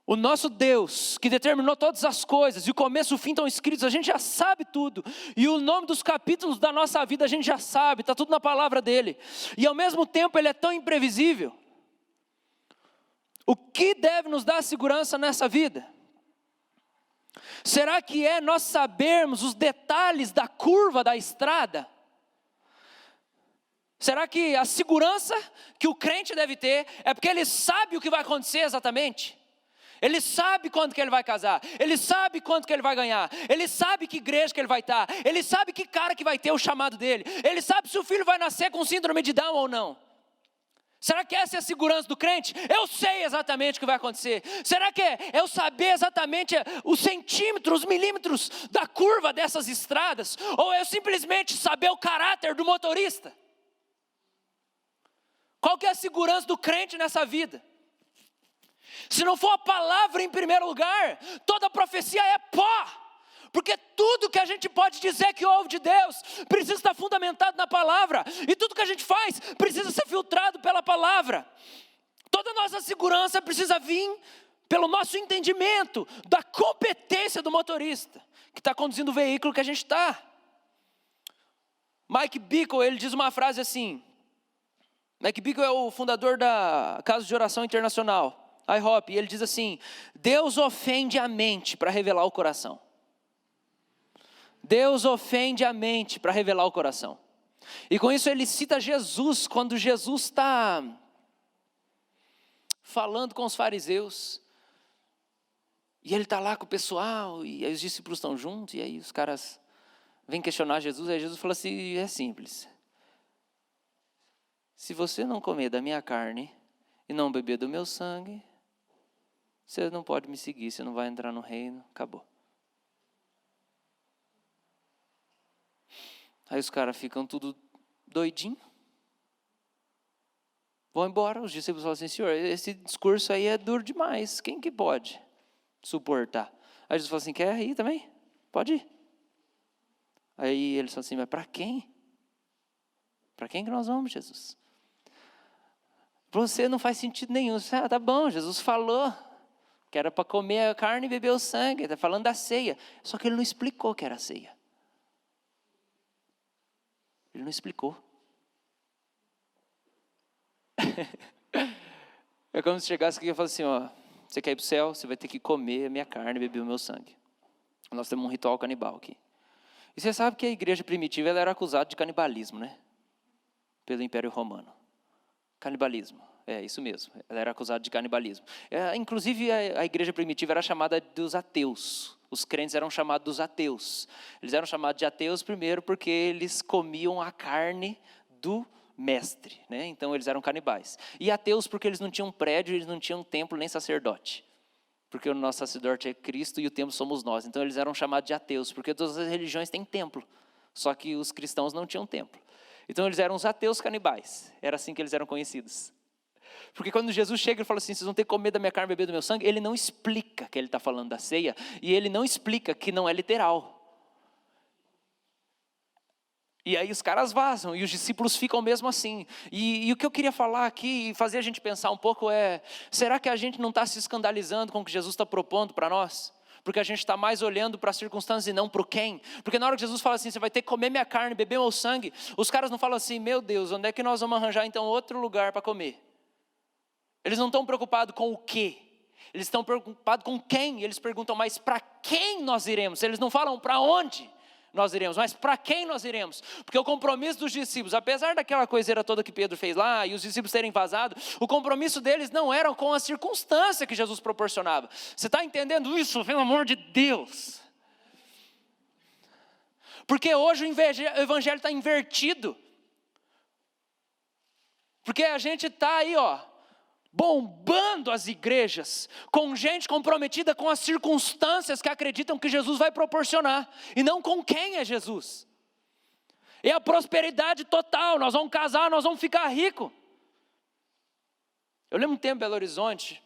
S1: o nosso Deus, que determinou todas as coisas, e o começo e o fim estão escritos, a gente já sabe tudo, e o nome dos capítulos da nossa vida a gente já sabe, está tudo na palavra dEle, e ao mesmo tempo Ele é tão imprevisível. O que deve nos dar segurança nessa vida? Será que é nós sabermos os detalhes da curva da estrada? Será que a segurança que o crente deve ter é porque ele sabe o que vai acontecer exatamente? Ele sabe quando que ele vai casar, ele sabe quanto que ele vai ganhar, ele sabe que igreja que ele vai estar, ele sabe que cara que vai ter o chamado dele, ele sabe se o filho vai nascer com síndrome de Down ou não. Será que essa é a segurança do crente? Eu sei exatamente o que vai acontecer. Será que é eu saber exatamente os centímetros, os milímetros da curva dessas estradas? Ou é eu simplesmente saber o caráter do motorista? Qual que é a segurança do crente nessa vida? Se não for a palavra em primeiro lugar, toda profecia é pó. Porque tudo que a gente pode dizer que ouve de Deus precisa estar fundamentado na palavra. E tudo que a gente faz precisa ser filtrado pela palavra. Toda nossa segurança precisa vir pelo nosso entendimento da competência do motorista que está conduzindo o veículo que a gente está. Mike Bickle, ele diz uma frase assim. Mike Bickle é o fundador da Casa de Oração Internacional, IHOP, e ele diz assim: Deus ofende a mente para revelar o coração. Deus ofende a mente para revelar o coração. E com isso ele cita Jesus, quando Jesus está falando com os fariseus. E ele está lá com o pessoal, e aí os discípulos estão juntos, e aí os caras vêm questionar Jesus. Aí Jesus fala assim: é simples. Se você não comer da minha carne e não beber do meu sangue, você não pode me seguir, você não vai entrar no reino, acabou. Aí os caras ficam tudo doidinho. Vão embora. Os discípulos falam assim: Senhor, esse discurso aí é duro demais. Quem que pode suportar? Aí Jesus fala assim: quer ir também? Pode ir. Aí eles falam assim: mas para quem? Para quem que nós vamos, Jesus? Para você não faz sentido nenhum. Você, tá bom, Jesus falou que era para comer a carne e beber o sangue. Está falando da ceia. Só que ele não explicou que era a ceia. Ele não explicou. É como se chegasse aqui e falasse assim: ó, você quer ir para o céu, você vai ter que comer a minha carne e beber o meu sangue. Nós temos um ritual canibal aqui. E você sabe que a igreja primitiva ela era acusada de canibalismo, né? Pelo Império Romano. Canibalismo, é isso mesmo. Ela era acusada de canibalismo. Inclusive a igreja primitiva era chamada dos ateus. Os crentes eram chamados dos ateus. Eles eram chamados de ateus primeiro porque eles comiam a carne do mestre, né? Então eles eram canibais. E ateus porque eles não tinham prédio, eles não tinham templo nem sacerdote. Porque o nosso sacerdote é Cristo e o templo somos nós. Então eles eram chamados de ateus, porque todas as religiões têm templo. Só que os cristãos não tinham templo. Então eles eram os ateus canibais. Era assim que eles eram conhecidos. Porque quando Jesus chega e fala assim: vocês vão ter que comer da minha carne e beber do meu sangue, ele não explica que ele está falando da ceia. E ele não explica que não é literal. E aí os caras vazam, e os discípulos ficam mesmo assim. E o que eu queria falar aqui, e fazer a gente pensar um pouco é: será que a gente não está se escandalizando com o que Jesus está propondo para nós? Porque a gente está mais olhando para as circunstâncias e não para o quem. Porque na hora que Jesus fala assim: você vai ter que comer minha carne, beber meu sangue, os caras não falam assim: meu Deus, onde é que nós vamos arranjar então outro lugar para comer? Eles não estão preocupados com o quê? Eles estão preocupados com quem. Eles perguntam: mas para quem nós iremos? Eles não falam para onde nós iremos, mas para quem nós iremos? Porque o compromisso dos discípulos, apesar daquela coiseira toda que Pedro fez lá, e os discípulos terem vazado, o compromisso deles não era com a circunstância que Jesus proporcionava. Você está entendendo isso? Pelo amor de Deus. Porque hoje o evangelho está invertido. Porque a gente está aí, bombando as igrejas, com gente comprometida com as circunstâncias que acreditam que Jesus vai proporcionar, e não com quem é Jesus. É a prosperidade total, nós vamos casar, nós vamos ficar ricos. Eu lembro um tempo em Belo Horizonte,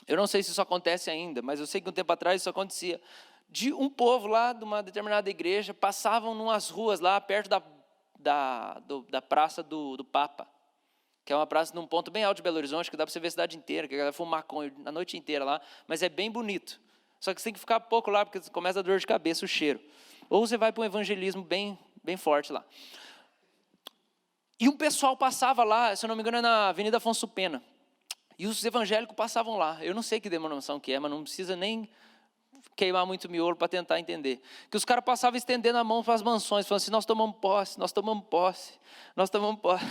S1: eu não sei se isso acontece ainda, mas eu sei que um tempo atrás isso acontecia, de um povo lá de uma determinada igreja, passavam numas ruas lá, perto da praça do Papa, que é uma praça num ponto bem alto de Belo Horizonte, que dá para você ver a cidade inteira, que a galera fuma maconha a noite inteira lá, mas é bem bonito. Só que você tem que ficar pouco lá, porque começa a dor de cabeça, o cheiro. Ou você vai para um evangelismo bem forte lá. E um pessoal passava lá, se eu não me engano é na Avenida Afonso Pena, e os evangélicos passavam lá. Eu não sei que denominação que é, mas não precisa nem queimar muito miolo para tentar entender. Que os caras passavam estendendo a mão para as mansões, falando assim: nós tomamos posse, nós tomamos posse, nós tomamos posse.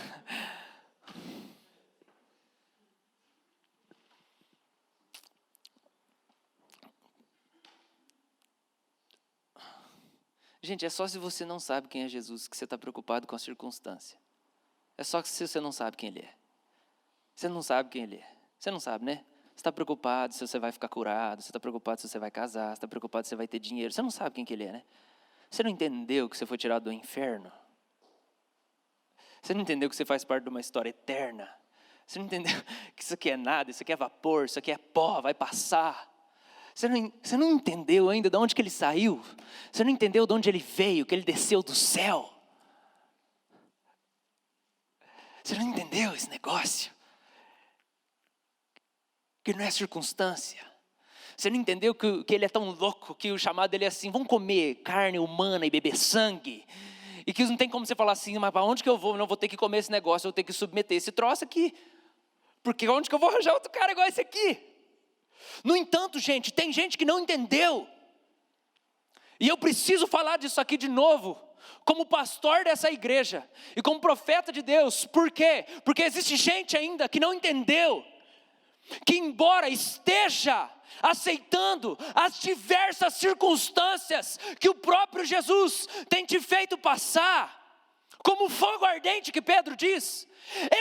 S1: Gente, é só se você não sabe quem é Jesus que você está preocupado com a circunstância. É só se você não sabe quem Ele é. Você não sabe quem Ele é. Você não sabe, né? Você está preocupado se você vai ficar curado, você está preocupado se você vai casar, você está preocupado se você vai ter dinheiro. Você não sabe quem que Ele é, né? Você não entendeu que você foi tirado do inferno? Você não entendeu que você faz parte de uma história eterna? Você não entendeu que isso aqui é nada, isso aqui é vapor, isso aqui é pó, vai passar? Você não entendeu ainda de onde que ele saiu? Você não entendeu de onde ele veio, que ele desceu do céu? Você não entendeu esse negócio? Que não é circunstância. Você não entendeu que ele é tão louco, que o chamado dele é assim: vamos comer carne humana e beber sangue? E que não tem como você falar assim: mas para onde que eu vou? Não vou ter que comer esse negócio, eu vou ter que submeter esse troço aqui. Porque onde que eu vou arranjar outro cara igual esse aqui? No entanto, gente, tem gente que não entendeu. E eu preciso falar disso aqui de novo, como pastor dessa igreja e como profeta de Deus. Por quê? Porque existe gente ainda que não entendeu que, embora esteja aceitando as diversas circunstâncias que o próprio Jesus tem te feito passar, como fogo ardente que Pedro diz,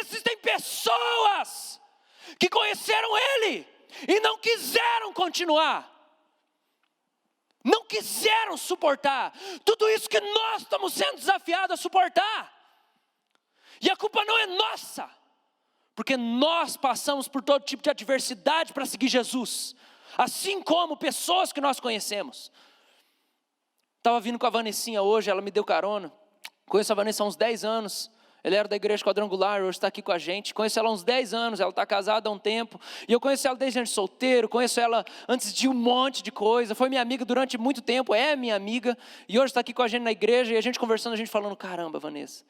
S1: existem pessoas que conheceram Ele e não quiseram continuar, não quiseram suportar tudo isso que nós estamos sendo desafiados a suportar. E a culpa não é nossa, Porque nós passamos por todo tipo de adversidade para seguir Jesus. Assim como pessoas que nós conhecemos. Estava vindo com a Vanessinha hoje, ela me deu carona. Conheço a Vanessa há uns 10 anos. Ela era da igreja quadrangular, hoje está aqui com a gente. Conheço ela há uns 10 anos, ela está casada há um tempo. E eu conheço ela desde antes de solteiro, conheço ela antes de um monte de coisa. Foi minha amiga durante muito tempo, é minha amiga. E hoje está aqui com a gente na igreja e a gente conversando, a gente falando, caramba, Vanessa.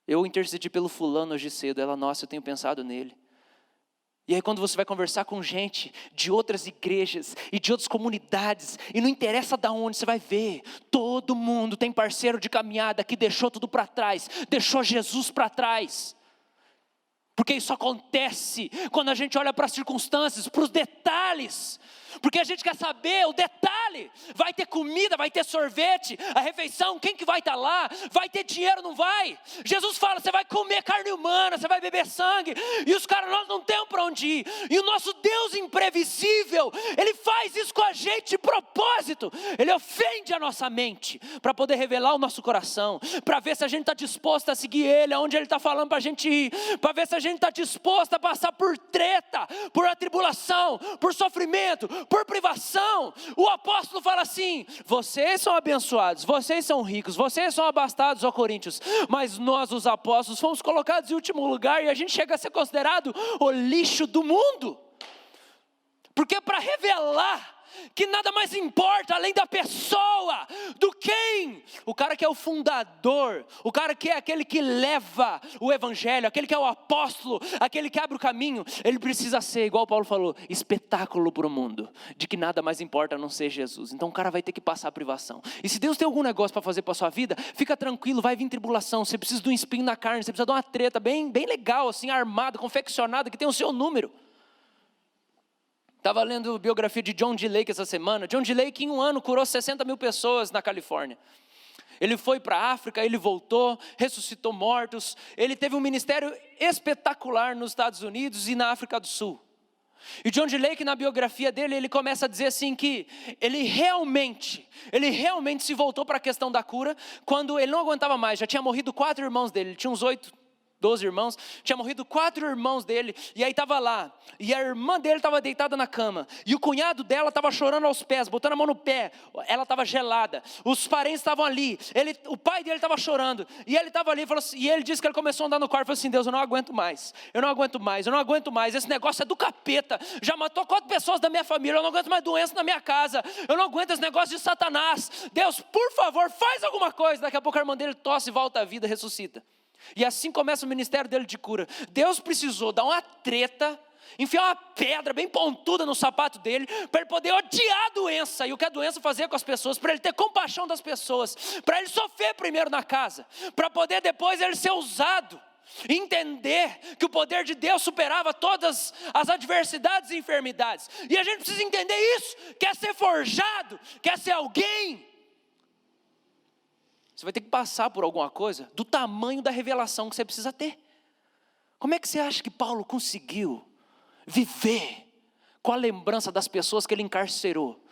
S1: Eu intercedi pelo fulano hoje cedo. Ela, nossa, eu tenho pensado nele. E aí quando você vai conversar com gente de outras igrejas e de outras comunidades, e não interessa de onde, você vai ver, todo mundo tem parceiro de caminhada que deixou tudo para trás, deixou Jesus para trás. Porque isso acontece quando a gente olha para as circunstâncias, para os detalhes. Porque a gente quer saber o detalhe. Vai ter comida, vai ter sorvete, a refeição, quem que vai estar lá? Vai ter dinheiro, não vai? Jesus fala, você vai comer carne humana, você vai beber sangue. E os caras, nós não temos para onde ir. E o nosso Deus imprevisível, Ele faz isso com a gente de propósito. Ele ofende a nossa mente, para poder revelar o nosso coração. Para ver se a gente está disposto a seguir Ele, aonde Ele está falando para a gente ir. Para ver se a gente está disposto a passar por treta, por atribulação, por sofrimento, por privação. O apóstolo fala assim, vocês são abençoados, vocês são ricos, vocês são abastados, ó Coríntios, mas nós os apóstolos fomos colocados em último lugar e a gente chega a ser considerado o lixo do mundo. Porque para revelar que nada mais importa além da pessoa, do quem? O cara que é o fundador, o cara que é aquele que leva o evangelho, aquele que é o apóstolo, aquele que abre o caminho, ele precisa ser, igual Paulo falou, espetáculo para o mundo, de que nada mais importa a não ser Jesus. Então o cara vai ter que passar a privação. E se Deus tem algum negócio para fazer para a sua vida, fica tranquilo, vai vir tribulação, você precisa de um espinho na carne, você precisa de uma treta bem legal, assim, armada, confeccionada, que tem o seu número. Estava lendo a biografia de John D. Lake essa semana. John D. Lake em um ano curou 60 mil pessoas na Califórnia. Ele foi para a África, ele voltou, ressuscitou mortos. Ele teve um ministério espetacular nos Estados Unidos e na África do Sul. E John D. Lake, na biografia dele, ele começa a dizer assim que ele realmente se voltou para a questão da cura quando ele não aguentava mais. Já tinha morrido 4 irmãos dele, ele tinha uns 12 irmãos, tinha morrido 4 irmãos dele, e aí estava lá, e a irmã dele estava deitada na cama, e o cunhado dela estava chorando aos pés, botando a mão no pé, ela estava gelada, os parentes estavam ali, o pai dele estava chorando, e ele estava ali, falou assim, e ele disse que ele começou a andar no quarto, falou assim, Deus, eu não aguento mais, esse negócio é do capeta, já matou 4 pessoas da minha família, eu não aguento mais doença na minha casa, eu não aguento esse negócio de Satanás, Deus, por favor, faz alguma coisa. Daqui a pouco a irmã dele tosse, volta à vida, ressuscita. E assim começa o ministério dele de cura. Deus precisou dar uma treta, enfiar uma pedra bem pontuda no sapato dele, para ele poder odiar a doença, e o que a doença fazia com as pessoas, para ele ter compaixão das pessoas, para ele sofrer primeiro na casa, para poder depois ele ser usado, entender que o poder de Deus superava todas as adversidades e enfermidades. E a gente precisa entender isso, quer ser forjado, quer ser alguém, você vai ter que passar por alguma coisa do tamanho da revelação que você precisa ter. Como é que você acha que Paulo conseguiu viver com a lembrança das pessoas que ele encarcerou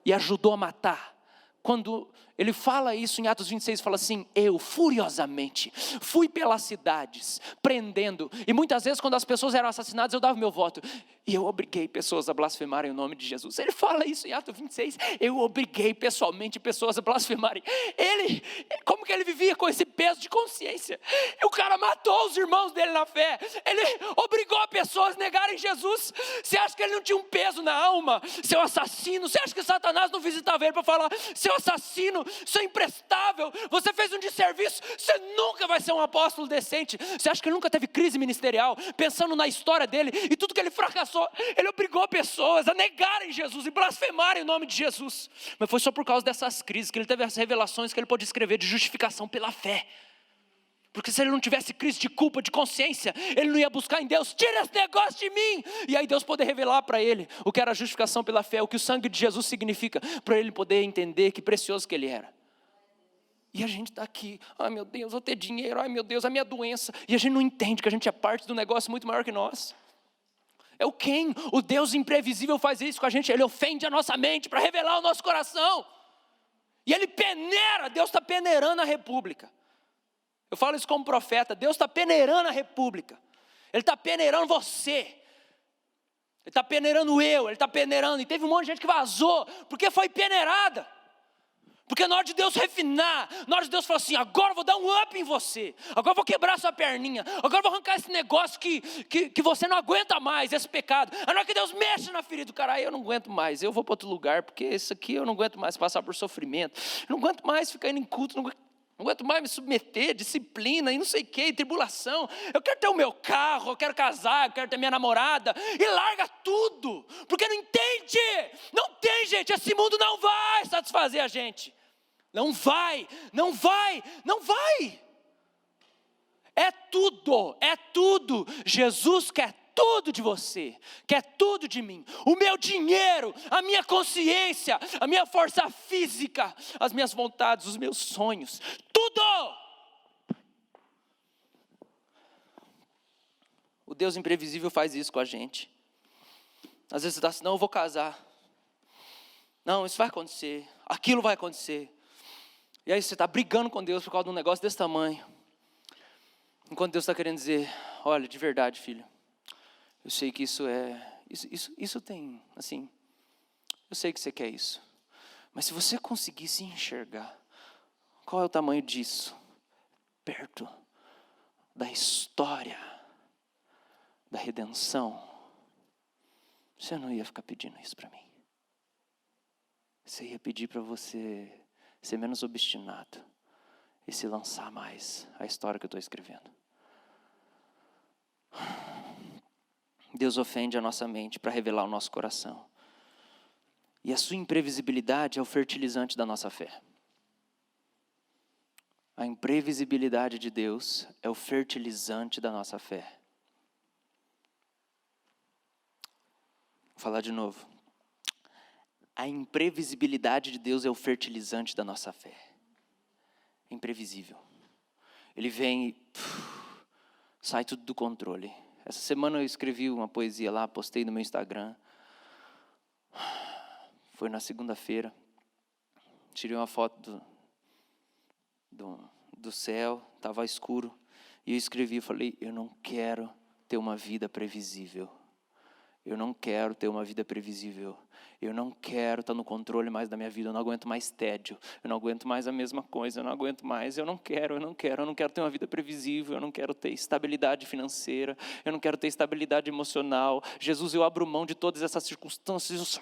S1: e ajudou a matar? Quando ele fala isso em Atos 26, fala assim, eu furiosamente fui pelas cidades, prendendo, e muitas vezes quando as pessoas eram assassinadas eu dava meu voto, e eu obriguei pessoas a blasfemarem o nome de Jesus. Ele fala isso em Atos 26, eu obriguei pessoalmente pessoas a blasfemarem. Como que ele vivia com esse peso de consciência? O cara matou os irmãos dele na fé, ele obrigou pessoas a negarem Jesus. Você acha que ele não tinha um peso na alma? Seu assassino, você acha que Satanás não visitava ele para falar, seu assassino, seu imprestável, você fez um desserviço, você nunca vai ser um apóstolo decente. Você acha que ele nunca teve crise ministerial, pensando na história dele, e tudo que ele fracassou, ele obrigou pessoas a negarem Jesus e blasfemarem o nome de Jesus, mas foi só por causa dessas crises que ele teve as revelações que ele pôde escrever de justificação pela fé. Porque se ele não tivesse crise de culpa, de consciência, ele não ia buscar em Deus, tira esse negócio de mim, e aí Deus poder revelar para ele o que era a justificação pela fé, o que o sangue de Jesus significa, para ele poder entender que precioso que ele era. E a gente está aqui, ai meu Deus, vou ter dinheiro, ai meu Deus, a minha doença, e a gente não entende que a gente é parte de um negócio muito maior que nós. É o quem? O Deus imprevisível faz isso com a gente, ele ofende a nossa mente para revelar o nosso coração, e ele peneira, Deus está peneirando a república. Eu falo isso como profeta, Deus está peneirando a república. Ele está peneirando você. Ele está peneirando eu, ele está peneirando. E teve um monte de gente que vazou, porque foi peneirada. Porque na hora de Deus refinar, na hora de Deus falar assim, agora eu vou dar um up em você, agora eu vou quebrar sua perninha, agora eu vou arrancar esse negócio que você não aguenta mais, esse pecado. Na hora que Deus mexe na ferida do cara, aí eu não aguento mais, eu vou para outro lugar, porque esse aqui eu não aguento mais passar por sofrimento, eu não aguento mais ficar indo em culto, não aguento mais me submeter, disciplina e não sei o que, tribulação. Eu quero ter o meu carro, eu quero casar, eu quero ter minha namorada. E larga tudo, porque não entende. Não tem, gente, esse mundo não vai satisfazer a gente. Não vai, não vai, não vai. É tudo. Jesus quer tudo de você, quer tudo de mim. O meu dinheiro, a minha consciência, a minha força física, as minhas vontades, os meus sonhos, tudo. O Deus imprevisível faz isso com a gente. Às vezes você está assim, não, eu vou casar. Não, isso vai acontecer, aquilo vai acontecer. E aí você está brigando com Deus por causa de um negócio desse tamanho. Enquanto Deus está querendo dizer, olha, de verdade, filho, eu sei que isso tem, assim, eu sei que você quer isso. Mas se você conseguir se enxergar, qual é o tamanho disso? Perto da história, da redenção, você não ia ficar pedindo isso para mim. Você ia pedir para você ser menos obstinado e se lançar mais a história que eu estou escrevendo. Deus ofende a nossa mente para revelar o nosso coração. E a sua imprevisibilidade é o fertilizante da nossa fé. A imprevisibilidade de Deus é o fertilizante da nossa fé. Vou falar de novo. A imprevisibilidade de Deus é o fertilizante da nossa fé. É imprevisível. Ele vem e sai tudo do controle. Essa semana eu escrevi uma poesia lá, postei no meu Instagram. Foi na segunda-feira. Tirei uma foto do céu, estava escuro. E eu escrevi, eu falei, eu não quero ter uma vida previsível. Eu não quero ter uma vida previsível. Eu não quero estar no controle mais da minha vida. Eu não aguento mais tédio. Eu não aguento mais a mesma coisa. Eu não aguento mais. Eu não quero ter uma vida previsível. Eu não quero ter estabilidade financeira. Eu não quero ter estabilidade emocional. Jesus, eu abro mão de todas essas circunstâncias. Eu só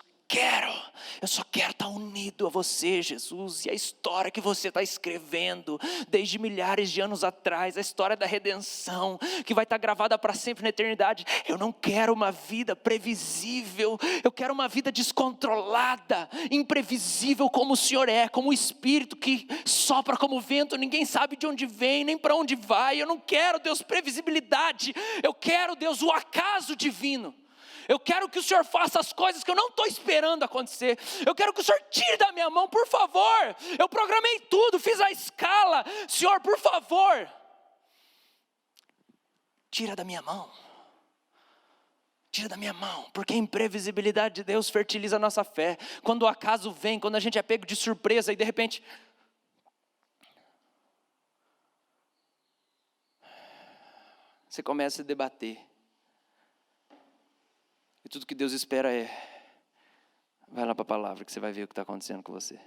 S1: quero estar unido a você, Jesus, e a história que você está escrevendo, desde milhares de anos atrás, a história da redenção, que vai estar gravada para sempre na eternidade. Eu não quero uma vida previsível, eu quero uma vida descontrolada, imprevisível como o Senhor é, como o Espírito que sopra como vento, ninguém sabe de onde vem, nem para onde vai. Eu não quero, Deus, previsibilidade, eu quero, Deus, o acaso divino. Eu quero que o Senhor faça as coisas que eu não estou esperando acontecer. Eu quero que o Senhor tire da minha mão, por favor. Eu programei tudo, fiz a escala. Senhor, por favor, tira da minha mão. Tira da minha mão, porque a imprevisibilidade de Deus fertiliza a nossa fé. Quando o acaso vem, quando a gente é pego de surpresa e de repente... você começa a debater. E tudo que Deus espera é, vai lá para a palavra que você vai ver o que está acontecendo com você.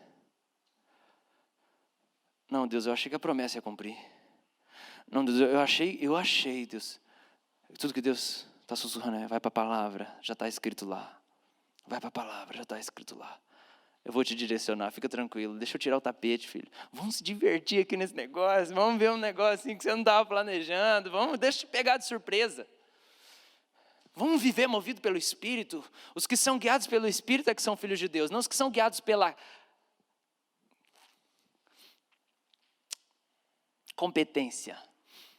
S1: Não, Deus, eu achei que a promessa ia cumprir. Não, Deus, eu achei, Deus. Tudo que Deus está sussurrando é, vai para a palavra, já está escrito lá. Vai para a palavra, já está escrito lá. Eu vou te direcionar, fica tranquilo. Deixa eu tirar o tapete, filho. Vamos se divertir aqui nesse negócio. Vamos ver um negócio assim que você não estava planejando. Deixa eu te pegar de surpresa. Vamos viver movido pelo Espírito. Os que são guiados pelo Espírito é que são filhos de Deus, não os que são guiados pela competência.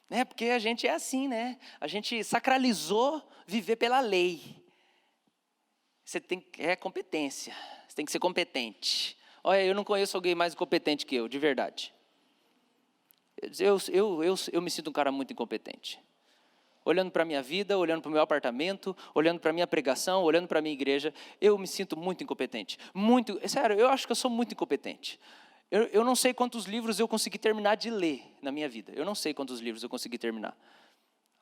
S1: Né? Porque a gente é assim, né? A gente sacralizou viver pela lei. É competência. Você tem que ser competente. Olha, eu não conheço alguém mais incompetente que eu, de verdade. Eu me sinto um cara muito incompetente. Olhando para a minha vida, olhando para o meu apartamento, olhando para a minha pregação, olhando para a minha igreja, eu me sinto muito incompetente. Sério, eu acho que eu sou muito incompetente. Eu não sei quantos livros eu consegui terminar de ler na minha vida. Eu não sei quantos livros eu consegui terminar.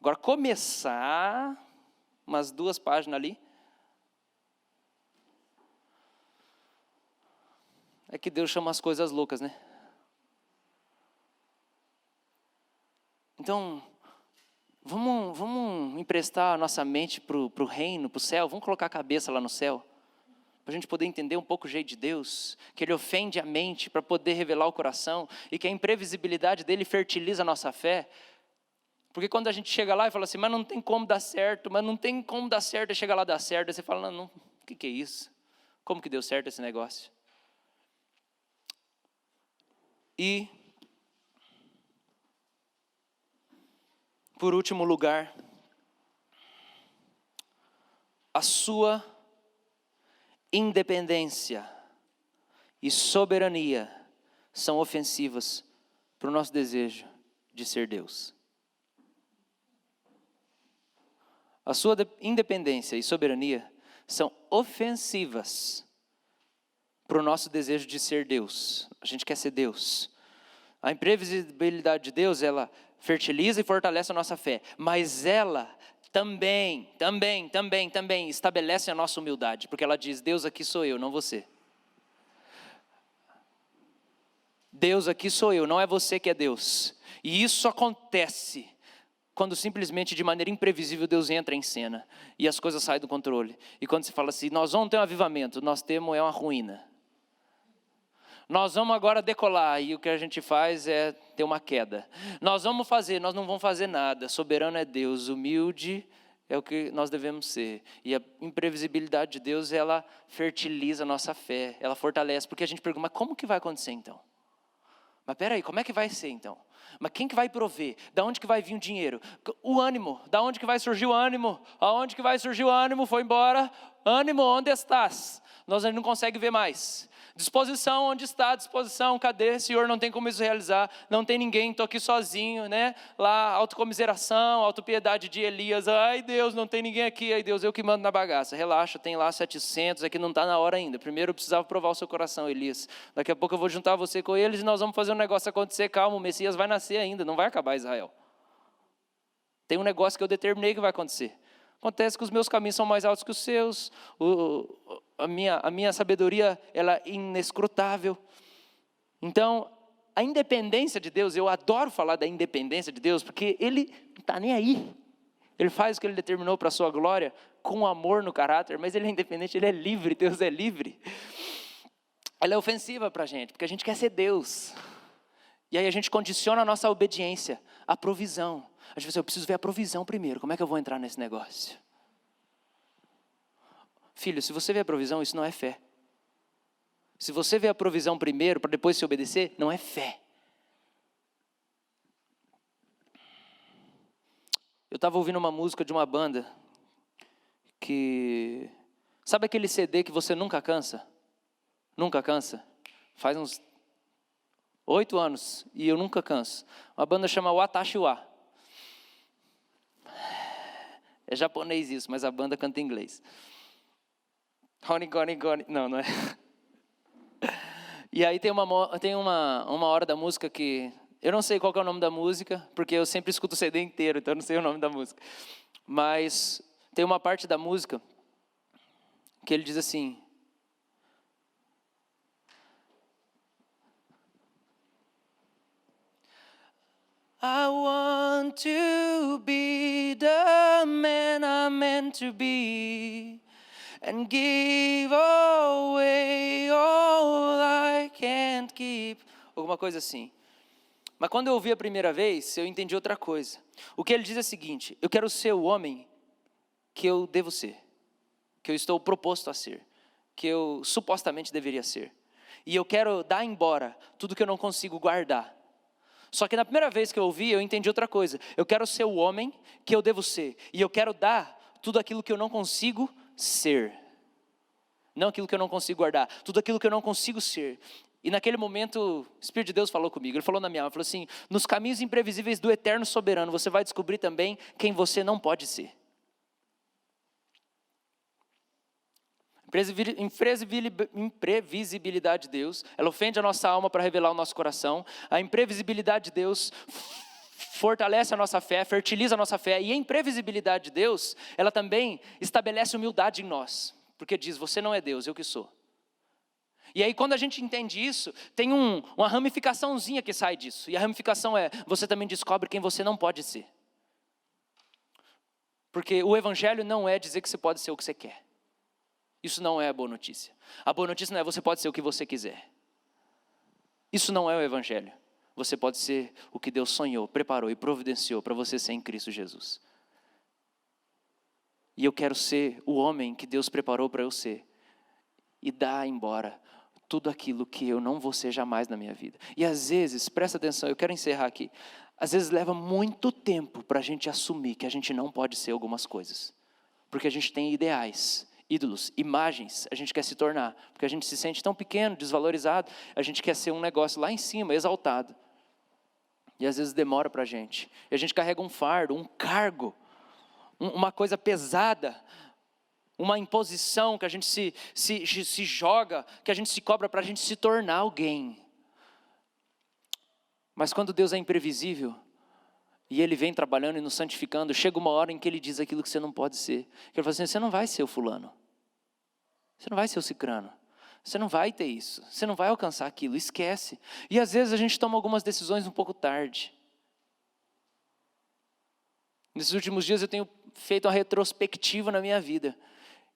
S1: Agora, começar umas 2 páginas ali, é que Deus chama as coisas loucas, né? Então, vamos emprestar a nossa mente para o reino, para o céu, vamos colocar a cabeça lá no céu, para a gente poder entender um pouco o jeito de Deus, que Ele ofende a mente para poder revelar o coração, e que a imprevisibilidade dEle fertiliza a nossa fé. Porque quando a gente chega lá e fala assim, mas não tem como dar certo, e chega lá e dá certo, aí você fala, não, o que é isso? Como que deu certo esse negócio? E, por último lugar, a sua independência e soberania são ofensivas para o nosso desejo de ser Deus. A sua independência e soberania são ofensivas para o nosso desejo de ser Deus. A gente quer ser Deus. A imprevisibilidade de Deus, ela fertiliza e fortalece a nossa fé, mas ela também estabelece a nossa humildade, porque ela diz, Deus, aqui sou eu, não você. Deus, aqui sou eu, não é você que é Deus. E isso acontece quando simplesmente de maneira imprevisível Deus entra em cena e as coisas saem do controle. E quando se fala assim, nós vamos ter um avivamento, nós temos uma ruína. Nós vamos agora decolar e o que a gente faz é ter uma queda. Nós não vamos fazer nada. Soberano é Deus, humilde é o que nós devemos ser. E a imprevisibilidade de Deus, ela fertiliza a nossa fé, ela fortalece. Porque a gente pergunta, mas como que vai acontecer então? Mas peraí, como é que vai ser então? Mas quem que vai prover? Da onde que vai vir o dinheiro? O ânimo, da onde que vai surgir o ânimo? Aonde que vai surgir o ânimo? Foi embora. Ânimo, onde estás? Nós não conseguimos ver mais. Disposição, onde está a disposição? Cadê? Senhor, não tem como isso realizar. Não tem ninguém, estou aqui sozinho, né? Lá, autocomiseração, autopiedade de Elias. Ai Deus, não tem ninguém aqui. Ai Deus, eu que mando na bagaça. Relaxa, tem lá 700, é que não está na hora ainda. Primeiro eu precisava provar o seu coração, Elias. Daqui a pouco eu vou juntar você com eles e nós vamos fazer um negócio acontecer. Calma, o Messias vai nascer ainda, não vai acabar Israel. Tem um negócio que eu determinei que vai acontecer. Acontece que os meus caminhos são mais altos que os seus, a minha sabedoria ela é inescrutável. Então, a independência de Deus, eu adoro falar da independência de Deus, porque Ele não está nem aí. Ele faz o que Ele determinou para a sua glória, com amor no caráter, mas Ele é independente, Ele é livre, Deus é livre. Ela é ofensiva para a gente, porque a gente quer ser Deus. E aí a gente condiciona a nossa obediência, a provisão. A gente fala assim, eu preciso ver a provisão primeiro, como é que eu vou entrar nesse negócio? Filho, se você vê a provisão, isso não é fé. Se você vê a provisão primeiro, para depois se obedecer, não é fé. Eu estava ouvindo uma música de uma banda, que... Sabe aquele CD que você nunca cansa? Nunca cansa? Faz uns 8 anos, e eu nunca canso. Uma banda chama Watashi Wa. É japonês isso, mas a banda canta em inglês. Não é. E aí tem uma hora da música que... Eu não sei qual que é o nome da música, porque eu sempre escuto o CD inteiro, então eu não sei o nome da música. Mas tem uma parte da música que ele diz assim... I want to be the man I'm meant to be and give away all I can't keep. Alguma coisa assim. Mas quando eu ouvi a primeira vez, eu entendi outra coisa. O que ele diz é o seguinte, eu quero ser o homem que eu devo ser, que eu estou proposto a ser, que eu supostamente deveria ser. E eu quero dar embora tudo que eu não consigo guardar. Só que na primeira vez que eu ouvi, eu entendi outra coisa. Eu quero ser o homem que eu devo ser. E eu quero dar tudo aquilo que eu não consigo ser. Não aquilo que eu não consigo guardar. Tudo aquilo que eu não consigo ser. E naquele momento, o Espírito de Deus falou comigo. Ele falou na minha alma, falou assim, nos caminhos imprevisíveis do eterno soberano, você vai descobrir também quem você não pode ser. Imprevisibilidade de Deus, ela ofende a nossa alma para revelar o nosso coração. A imprevisibilidade de Deus fortalece a nossa fé, fertiliza a nossa fé. E a imprevisibilidade de Deus, ela também estabelece humildade em nós. Porque diz, você não é Deus, eu que sou. E aí quando a gente entende isso, tem uma ramificaçãozinha que sai disso. E a ramificação é, você também descobre quem você não pode ser. Porque o evangelho não é dizer que você pode ser o que você quer. Isso não é a boa notícia. A boa notícia não é você pode ser o que você quiser. Isso não é o evangelho. Você pode ser o que Deus sonhou, preparou e providenciou para você ser em Cristo Jesus. E eu quero ser o homem que Deus preparou para eu ser. E dar embora tudo aquilo que eu não vou ser jamais na minha vida. E às vezes, presta atenção, eu quero encerrar aqui. Às vezes leva muito tempo para a gente assumir que a gente não pode ser algumas coisas. Porque a gente tem ideais, ídolos, imagens, a gente quer se tornar. Porque a gente se sente tão pequeno, desvalorizado, a gente quer ser um negócio lá em cima, exaltado. E às vezes demora para a gente. E a gente carrega um fardo, um cargo, uma coisa pesada, uma imposição que a gente se joga, que a gente se cobra para a gente se tornar alguém. Mas quando Deus é imprevisível, e Ele vem trabalhando e nos santificando, chega uma hora em que Ele diz aquilo que você não pode ser. Ele fala assim, você não vai ser o fulano. Você não vai ser o cicrano. Você não vai ter isso. Você não vai alcançar aquilo, esquece. E às vezes a gente toma algumas decisões um pouco tarde. Nesses últimos dias eu tenho feito uma retrospectiva na minha vida.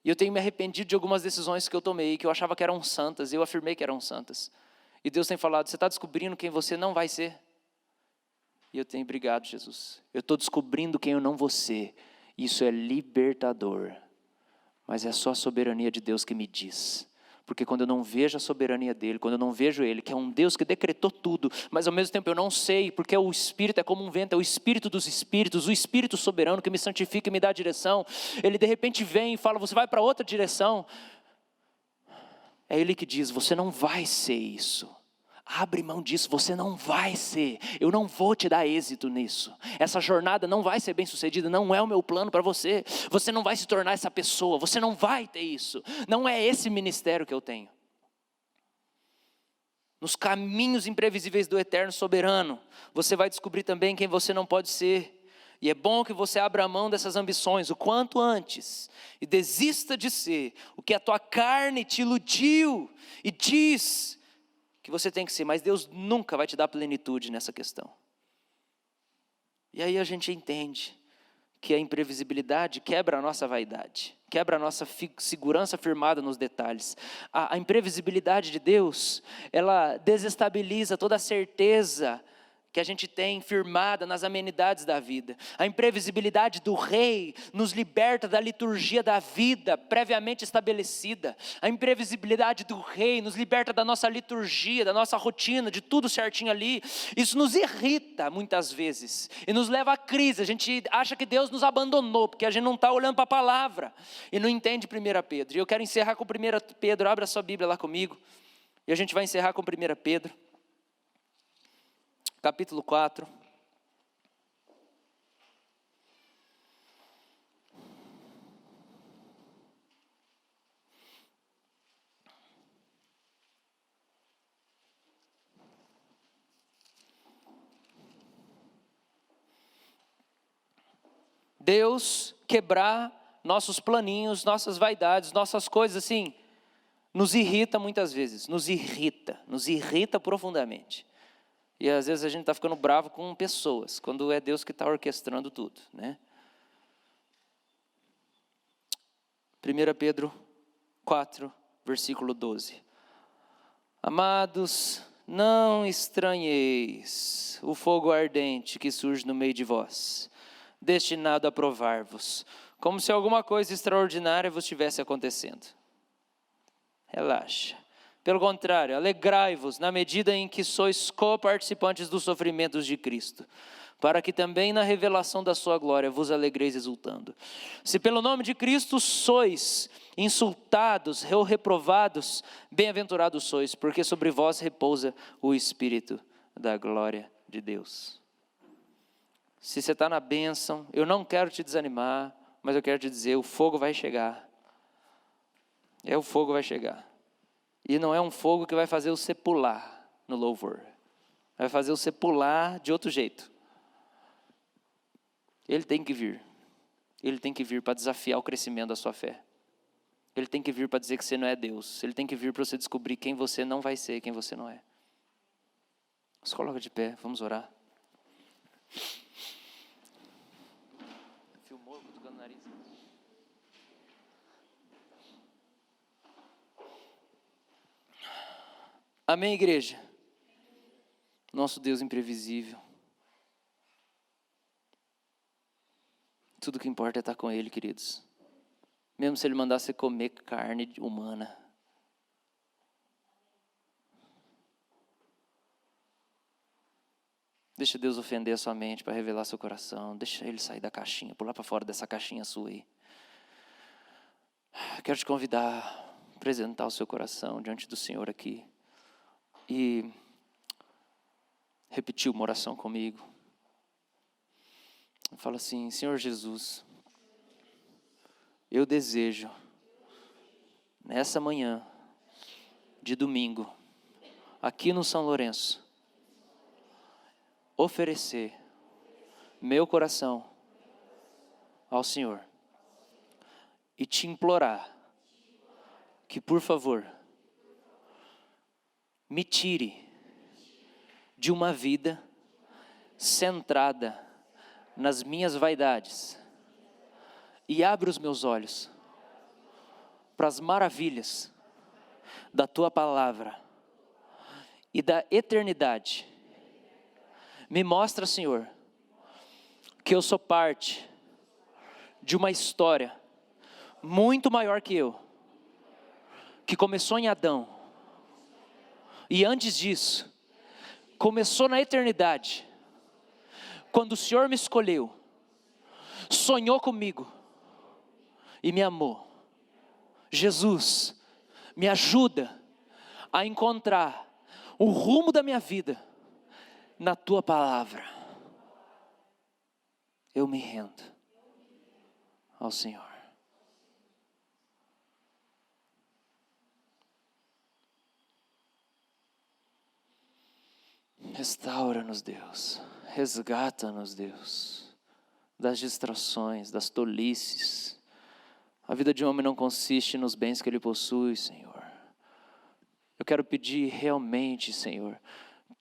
S1: E eu tenho me arrependido de algumas decisões que eu tomei, que eu achava que eram santas, e eu afirmei que eram santas. E Deus tem falado, você está descobrindo quem você não vai ser? E eu tenho, obrigado Jesus. Eu estou descobrindo quem eu não vou ser. Isso é libertador. Mas é só a soberania de Deus que me diz. Porque quando eu não vejo a soberania dele, quando eu não vejo ele, que é um Deus que decretou tudo, mas ao mesmo tempo eu não sei, porque o Espírito é como um vento, é o Espírito dos Espíritos, o Espírito soberano que me santifica e me dá a direção. Ele de repente vem e fala, você vai para outra direção. É ele que diz, você não vai ser isso. Abre mão disso, você não vai ser. Eu não vou te dar êxito nisso. Essa jornada não vai ser bem sucedida, não é o meu plano para você. Você não vai se tornar essa pessoa, você não vai ter isso. Não é esse ministério que eu tenho. Nos caminhos imprevisíveis do eterno soberano, você vai descobrir também quem você não pode ser. E é bom que você abra mão dessas ambições o quanto antes. E desista de ser o que a tua carne te iludiu e diz que você tem que ser, mas Deus nunca vai te dar plenitude nessa questão. E aí a gente entende que a imprevisibilidade quebra a nossa vaidade, quebra a nossa segurança firmada nos detalhes. A imprevisibilidade de Deus, ela desestabiliza toda a certeza que a gente tem firmada nas amenidades da vida. A imprevisibilidade do rei nos liberta da liturgia da vida previamente estabelecida. A imprevisibilidade do rei nos liberta da nossa liturgia, da nossa rotina, de tudo certinho ali. Isso nos irrita muitas vezes e nos leva à crise. A gente acha que Deus nos abandonou porque a gente não está olhando para a palavra e não entende 1 Pedro. E eu quero encerrar com 1 Pedro, abra sua Bíblia lá comigo. E a gente vai encerrar com 1 Pedro. Capítulo 4. Deus quebrar nossos planinhos, nossas vaidades, nossas coisas assim, nos irrita muitas vezes, nos irrita profundamente. E às vezes a gente está ficando bravo com pessoas, quando é Deus que está orquestrando tudo, né? 1 Pedro 4, versículo 12. Amados, não estranheis o fogo ardente que surge no meio de vós, destinado a provar-vos, como se alguma coisa extraordinária vos estivesse acontecendo. Relaxa. Pelo contrário, alegrai-vos na medida em que sois coparticipantes dos sofrimentos de Cristo, para que também na revelação da sua glória vos alegreis exultando. Se pelo nome de Cristo sois insultados ou reprovados, bem-aventurados sois, porque sobre vós repousa o Espírito da glória de Deus. Se você está na bênção, eu não quero te desanimar, mas eu quero te dizer, o fogo vai chegar. O fogo vai chegar. E não é um fogo que vai fazer você pular no louvor. Vai fazer você pular de outro jeito. Ele tem que vir. Ele tem que vir para desafiar o crescimento da sua fé. Ele tem que vir para dizer que você não é Deus. Ele tem que vir para você descobrir quem você não vai ser, quem você não é. Se coloca de pé, vamos orar. Filmou, cutucando o nariz. Amém, igreja? Nosso Deus imprevisível. Tudo que importa é estar com Ele, queridos. Mesmo se Ele mandar você comer carne humana. Deixa Deus ofender a sua mente para revelar seu coração. Deixa Ele sair da caixinha, pular para fora dessa caixinha sua aí. Quero te convidar a apresentar o seu coração diante do Senhor aqui. E repetir uma oração comigo. Fala assim: Senhor Jesus, eu desejo, nessa manhã de domingo, aqui no São Lourenço, oferecer meu coração ao Senhor e te implorar que, por favor, me tire de uma vida centrada nas minhas vaidades e abra os meus olhos para as maravilhas da Tua palavra e da eternidade. Me mostra, Senhor, que eu sou parte de uma história muito maior que eu, que começou em Adão, e antes disso, começou na eternidade, quando o Senhor me escolheu, sonhou comigo e me amou. Jesus, me ajuda a encontrar o rumo da minha vida na Tua palavra. Eu me rendo ao Senhor. Restaura-nos, Deus. Resgata-nos, Deus, das distrações, das tolices. A vida de um homem não consiste nos bens que ele possui, Senhor. Eu quero pedir realmente, Senhor,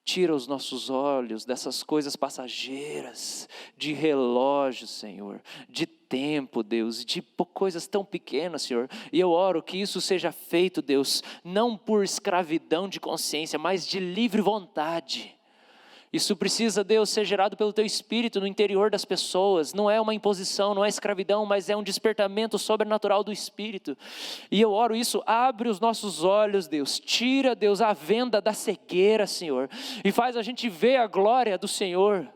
S1: tira os nossos olhos dessas coisas passageiras, de relógio, Senhor, de tempo, Deus, de coisas tão pequenas, Senhor. E eu oro que isso seja feito, Deus, não por escravidão de consciência, mas de livre vontade. Isso precisa, Deus, ser gerado pelo Teu Espírito no interior das pessoas. Não é uma imposição, não é escravidão, mas é um despertamento sobrenatural do Espírito. E eu oro isso, abre os nossos olhos, Deus. Tira, Deus, a venda da cegueira, Senhor. E faz a gente ver a glória do Senhor.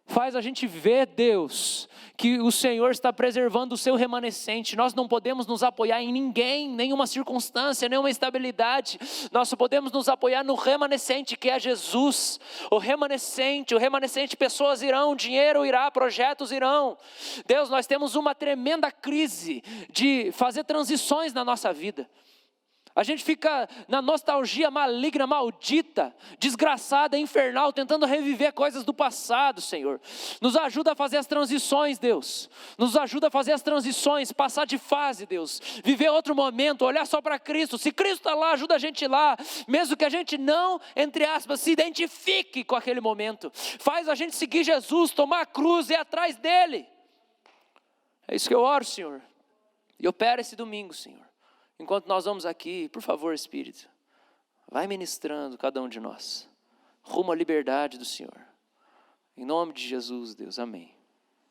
S1: Faz a gente ver, Deus, que o Senhor está preservando o seu remanescente. Nós não podemos nos apoiar em ninguém, nenhuma circunstância, nenhuma estabilidade. Nós só podemos nos apoiar no remanescente, que é Jesus. O remanescente, pessoas irão, dinheiro irá, projetos irão. Deus, nós temos uma tremenda crise de fazer transições na nossa vida. A gente fica na nostalgia maligna, maldita, desgraçada, infernal, tentando reviver coisas do passado, Senhor. Nos ajuda a fazer as transições, Deus. Nos ajuda a fazer as transições, passar de fase, Deus. Viver outro momento, olhar só para Cristo. Se Cristo está lá, ajuda a gente lá. Mesmo que a gente não, entre aspas, se identifique com aquele momento. Faz a gente seguir Jesus, tomar a cruz e ir atrás dEle. É isso que eu oro, Senhor. E opera esse domingo, Senhor. Enquanto nós vamos aqui, por favor, Espírito, vai ministrando cada um de nós, rumo à liberdade do Senhor. Em nome de Jesus, Deus, amém.